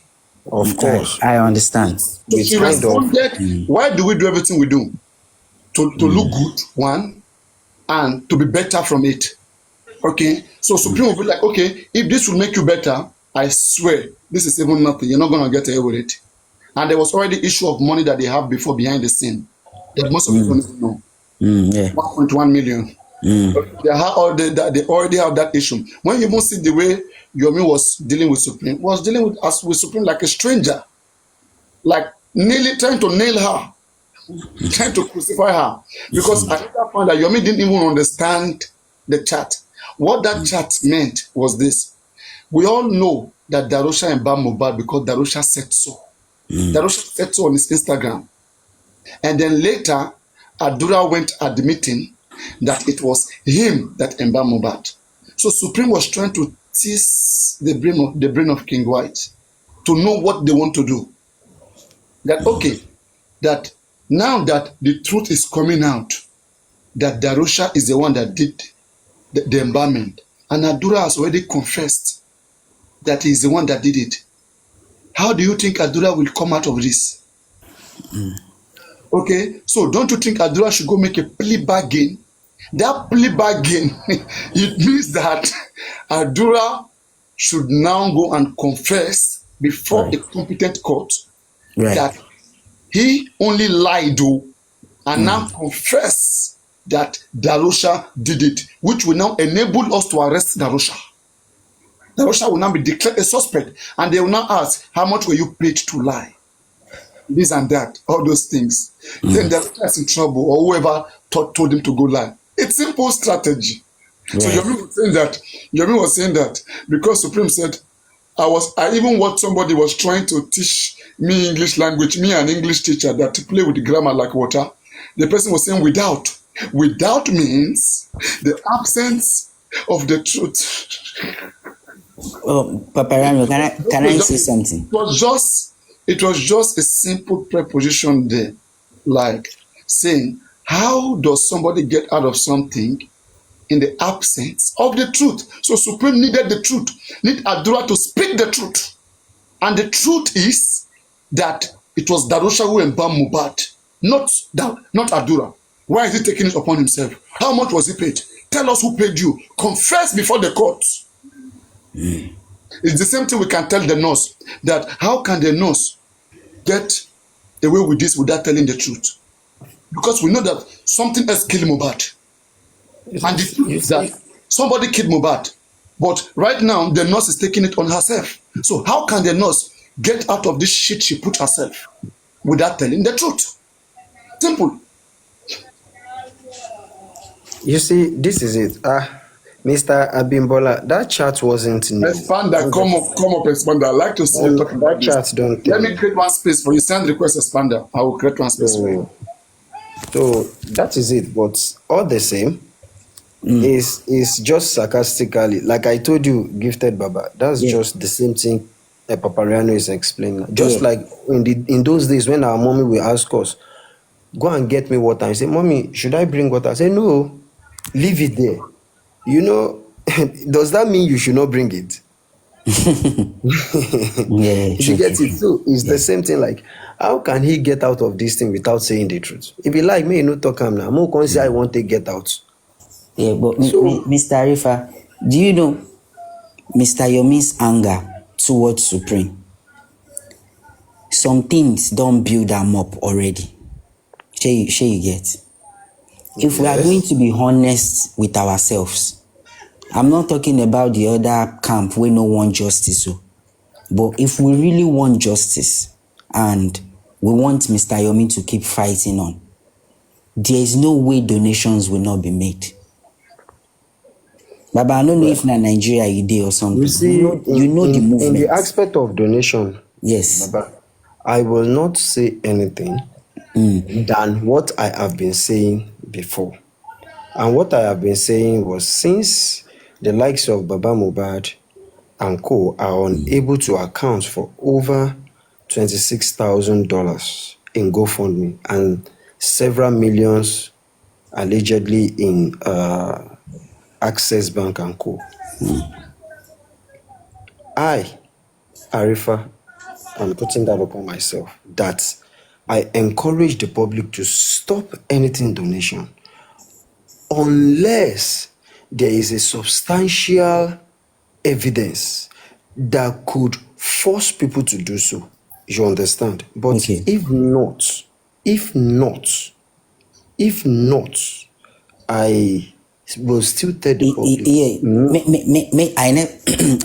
Of course, I understand. So with she kind of responded, why do we do everything we do? To look good, one, and to be better from it. Okay? So Supreme will be like, okay, if this will make you better, I swear, this is even nothing. You're not going to get away with it. And there was already issue of money that they have before behind the scene that most of people don't even know. Yeah. 1.1 million. They already have that issue. When you even see the way Yomi was dealing with Supreme, was dealing with us with Supreme like a stranger, like trying to nail her, trying to crucify her. Because I later found that Yomi didn't even understand the chat. What that chat meant was this: we all know that Darusha and Bam Mohbad because Darusha said so. Darusha said so on his Instagram, and then later Adura went admitting that it was him that embalmed Mohbad. So Supreme was trying to tease the brain of King White to know what they want to do. That okay, that now that the truth is coming out, that Darusha is the one that did the embalming, and Adura has already confessed that he is the one that did it. How do you think Adura will come out of this? Okay, so don't you think Adura should go make a plea bargain? That plea bargain, it means that Adura should now go and confess before a competent court that he only lied and now confess that Darusha did it, which will now enable us to arrest Darusha. Darusha will now be declared a suspect, and they will now ask, how much were you paid to lie? This and that, all those things. Then Darusha is in trouble, or whoever told him to go lie. It's simple strategy. So Yomi was saying that because Supreme said, I even what somebody was trying to teach me English language, me an English teacher that to play with the grammar like water. The person was saying without. Without means the absence of the truth. Oh, Papariano, can I say something? It was just a simple preposition there, like saying, how does somebody get out of something in the absence of the truth? So Supreme needed the truth, need Adura to speak the truth. And the truth is that it was Darusha who embalmed Mohbad, not Adura. Why is he taking it upon himself? How much was he paid? Tell us who paid you. Confess before the court. It's the same thing we can tell the nurse, that how can the nurse get away with this without telling the truth? Because we know that something else killed Mohbad. And the truth is that somebody killed Mohbad. But right now, the nurse is taking it on herself. So how can the nurse get out of this shit she put herself without telling the truth? Simple. You see, this is it. Mr. Abimbola, that chat wasn't new. Expander, come up, Expander. I like to see you talk about that this. chat don't Let me create one space for you. Send request, Expander. I will create one space for you. So that is it. But all the same, is just sarcastically, like I told you, Gifted Baba. That's just the same thing a Papariano is explaining. Just like in those days when our mommy will ask us, go and get me water. I say, Mommy, should I bring water? I say, no, leave it there. Does that mean you should not bring it? You get it. So it's the same thing. Like, how can he get out of this thing without saying the truth? If he like me, you know, talk him now. I'm going to say I want to get out. Yeah, but Mr. Arifa, do you know Mr. Yomi's anger towards Supreme? Some things don't build them up already. Share you get? If we are going to be honest with ourselves, I'm not talking about the other camp where no one justice. But if we really want justice and we want Mr. Yomi to keep fighting on, there is no way donations will not be made. Baba, I don't know if in Nigeria you did or something. You see, you know the movement. In the aspect of donation, yes, Baba, I will not say anything than what I have been saying before. And what I have been saying was, since the likes of Baba Mubad and co are unable to account for over $26,000 in GoFundMe and several millions allegedly in Access Bank and co. I, Arifa, am putting that upon myself, that I encourage the public to stop anything donation unless there is a substantial evidence that could force people to do so. You understand? But Okay. if not, I will still tell the public. Yeah, No.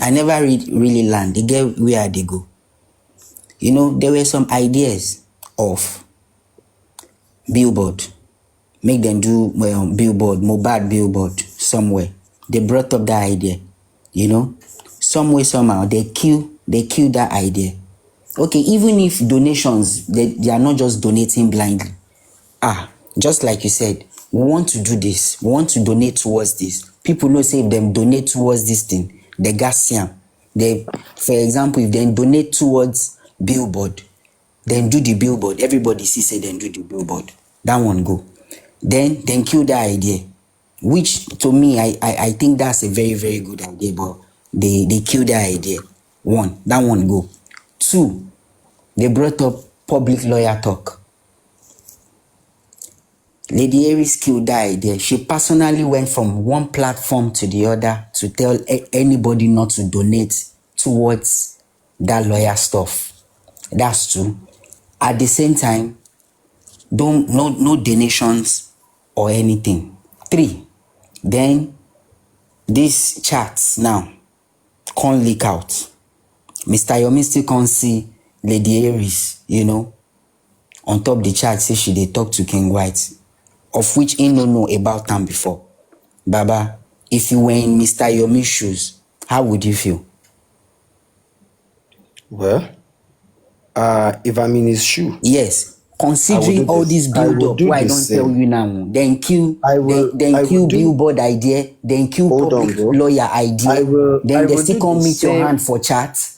I never really learned. They get where they go. You know, there were some ideas of billboard. Make them do billboard, mobile billboard somewhere. They brought up that idea. You know, some way, somehow, they kill that idea. Okay, even if donations, they are not just donating blindly. Just like you said, we want to do this. We want to donate towards this. People know say if them donate towards this thing, they got siam. They, for example, if they donate towards billboard, then do the billboard. Everybody see say then do the billboard. That one go. Then kill that idea. Which to me, I think that's a very, very good idea, but they kill that idea. One, that one go. Two, they brought up public lawyer talk. Lady Aries killed that idea. She personally went from one platform to the other to tell anybody not to donate towards that lawyer stuff. That's two. At the same time, no donations or anything. Three, then these chats now can't leak out. Mr. Yomi still can't see Lady Aries, on top the chat say she dey talk to King White, of which he no know about them before. Baba, if you were in Mr. Yomi's shoes, how would you feel? Well, if I'm in his shoe. Yes, considering all this build up, why I don't tell you now, then kill billboard idea, then kill public lawyer idea, then they still come meet your hand for chat.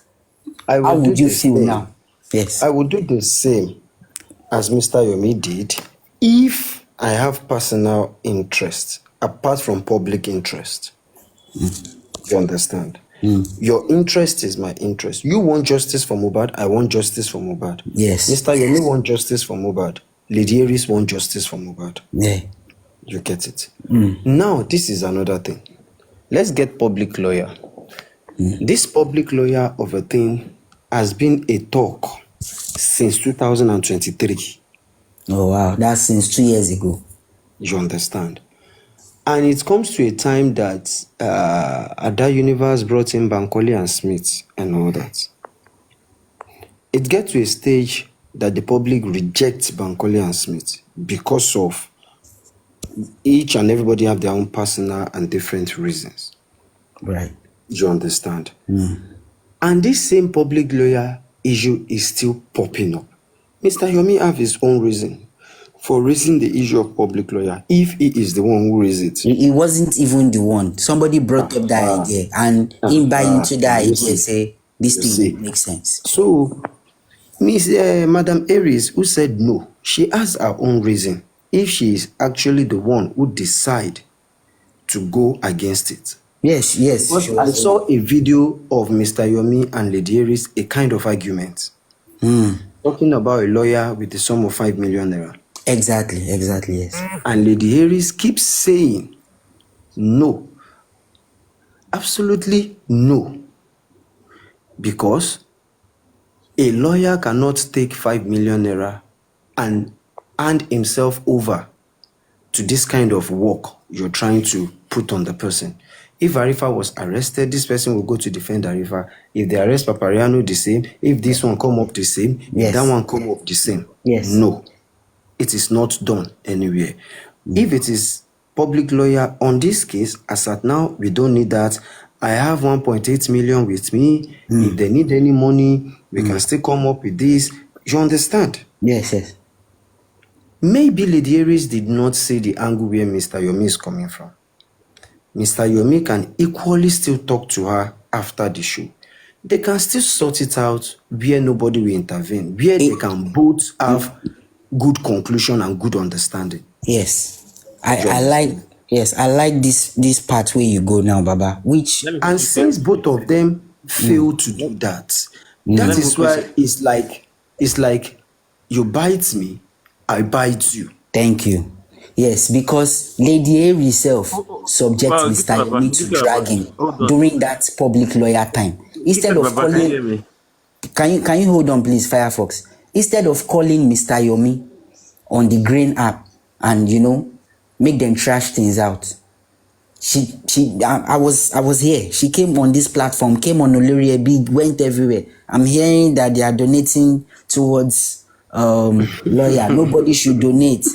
How would you feel now? Yes. I would do the same as Mr. Yomi did if I have personal interest apart from public interest. You understand? Your interest is my interest. You want justice for Mohbad, I want justice for Mohbad. Yes. Mr. Yomi want justice for Mohbad. Lady Aries want justice for Mohbad. Yeah. You get it? Now, this is another thing. Let's get public lawyer. This public lawyer of a thing has been a talk since 2023. Oh, wow. That's since 2 years ago. You understand? And it comes to a time that Ada Universe brought in Bankole and Smith and all that. It gets to a stage that the public rejects Bankole and Smith because of each and everybody have their own personal and different reasons. Right. You understand? And this same public lawyer issue is still popping up. Mr. Yomi have his own reason for raising the issue of public lawyer, if he is the one who raised it. He wasn't even the one. Somebody brought up that idea, and him buy into that idea, say this thing makes sense. So, Madam Aries, who said no, she has her own reason. If she is actually the one who decide to go against it. Yes. I saw a video of Mr. Yomi and Lady Aries, a kind of argument. Talking about a lawyer with the sum of 5 million naira. Exactly, yes. And Lady Aries keeps saying, no. Absolutely no. Because a lawyer cannot take 5 million naira and hand himself over to this kind of work you're trying to put on the person. If Arifa was arrested, this person will go to defend Arifa. If they arrest Papariano, the same. If this one come up, the same. If that one come up, the same. Yes. No. It is not done anywhere. If it is public lawyer on this case, as at now, we don't need that. I have 1.8 million with me. If they need any money, we can still come up with this. You understand? Yes. Maybe Lady Aries did not see the angle where Mr. Yomi is coming from. Mr. Yomi can equally still talk to her after the show. They can still sort it out where nobody will intervene, where they can both have good conclusion and good understanding. Yes, I like this part where you go now, Baba. And since both of them fail to do that, that is why it's like you bite me, I bite you. Thank you. Yes, because Lady A herself subject Mr. Yomi to dragging during that public lawyer time. Instead of calling, can you hold on, please, Firefox? Instead of calling Mr. Yomi on the Grain app and make them trash things out, I was here. She came on this platform, came on Olori Ebi, went everywhere. I'm hearing that they are donating towards lawyer. Nobody should donate.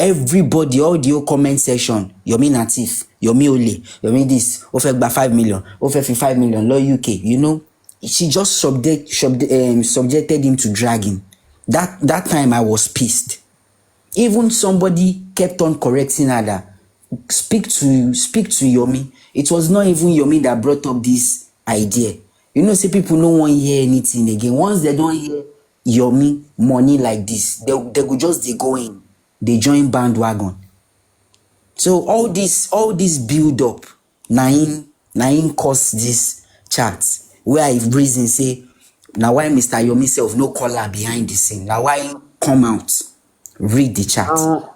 Everybody, all the whole comment section, Yomi Natif, Yomi Ole, Yomi this, Ofe gba 5 million, Ofe 5 million, law UK, she just subjected him to dragging. That time I was pissed. Even somebody kept on correcting her that speak to Yomi. It was not even Yomi that brought up this idea. Say people no want hear anything again. Once they don't hear Yomi money like this, they go just go in. They join bandwagon. So all this build up, nine cause this chat where I reason say now why Mr. Yomi self no caller behind the scene. Now why come out, read the chat.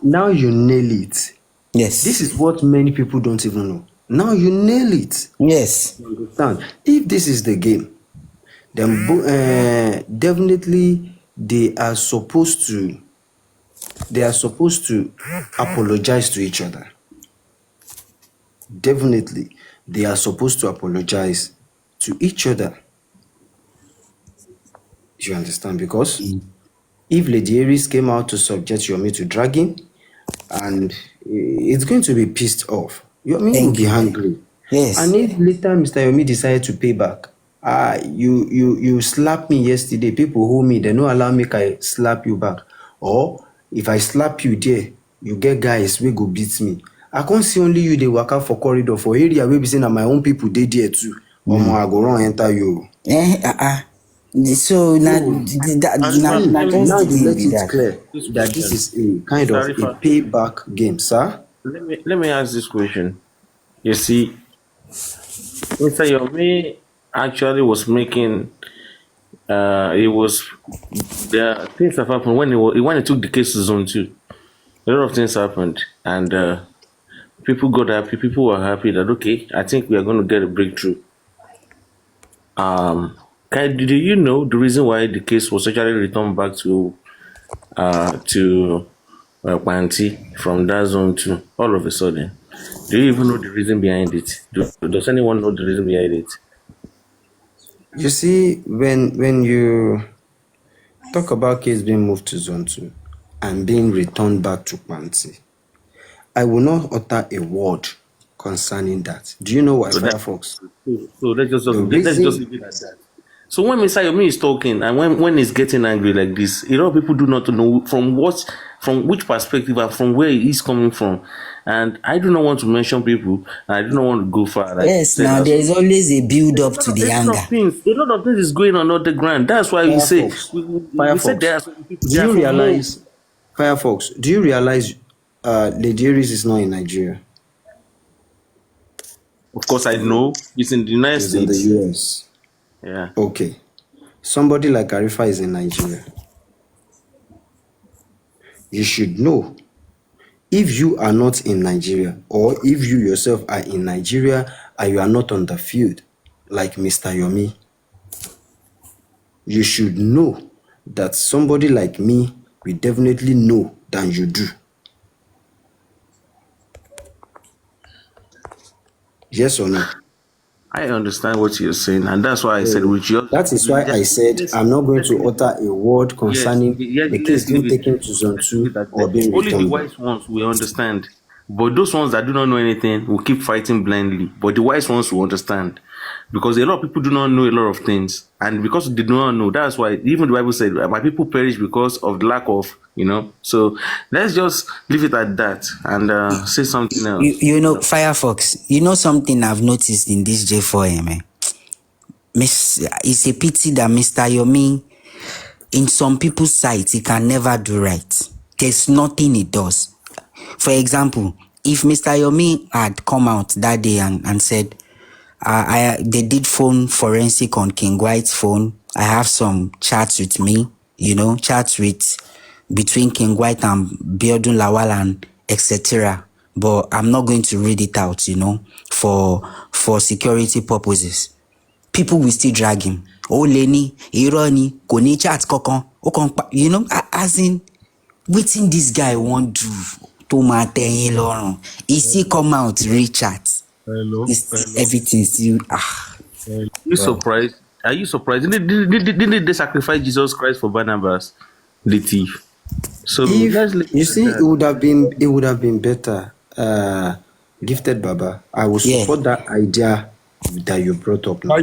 Now you nail it. Yes. This is what many people don't even know. Now you nail it. Yes. You understand? If this is the game, then definitely they are supposed to apologize to each other. Definitely, they are supposed to apologize to each other. You understand? Because if Lady Aries came out to subject Yomi to dragging, and it's going to be pissed off, Yomi will be hungry. Yes. And if later Mr. Yomi decided to pay back, you slapped me yesterday, people hold me, they don't allow me I slap you back. Or if I slap you there, you get guys wey go beat me. I can't see only you dey waka for corridor for area wey be saying that my own people dey there too. I go run enter you. So now let it clear that this is a kind of a payback game, sir. Let me ask this question. You see, Mr. Yomi actually was making things have happened when he took the case to Zone 2. A lot of things happened, and people got happy. People were happy that okay, I think we are going to get a breakthrough. Do you know the reason why the case was actually returned back to Panti from that Zone 2 all of a sudden? Do you even know the reason behind it? Does anyone know the reason behind it? You see, when you talk about case being moved to Zone 2 and being returned back to Panti, I will not utter a word concerning that. Do you know why, Firefox? So let's just leave it at that. So when Mr. Yomi is talking and when he's getting angry like this, a lot of people do not know from which perspective and from where he's coming from. And I do not want to mention people, and I do not want to go far. Yes, now there is always a build up to the anger. A lot of things is going on the ground. That's why we say we said there are some people. Do you realize, Firefox? Do you realize Lady Aries is not in Nigeria? Of course, I know it's in the United States. In the US. Yeah. Okay. Somebody like Arifa is in Nigeria. You should know, if you are not in Nigeria, or if you yourself are in Nigeria and you are not on the field, like Mr. Yomi, you should know that somebody like me will definitely know than you do. Yes or no? I understand what you're saying, and that's why I said that is why I said I'm not going to utter a word concerning the case being taken to Zone 2 or being returned. Only the wise ones will understand. But those ones that do not know anything will keep fighting blindly. But the wise ones will understand. Because a lot of people do not know a lot of things. And because they do not know, that's why even the Bible said, my people perish because of the lack of, So let's just leave it at that and say something else. You know, Firefox, you know something I've noticed in this J4M, eh? It's a pity that Mr. Yomi, in some people's sight, he can never do right. There's nothing he does. For example, if Mr. Yomi had come out that day and said, they did phone forensic on King White's phone. I have some chats with me, chats between King White and Biodun Lawal and etc. But I'm not going to read it out, for security purposes. People will still drag him. Oh, Lenny, Ironi, Koni chat kokon, as in, waiting this guy won't do to maintain lorun. He still come out, reach chat. Hello. Everything still You surprised? Are you surprised? Didn't they sacrifice Jesus Christ for Barnabas, the thief? So You see, it would have been better. Gifted Baba, I will support that idea that you brought up now.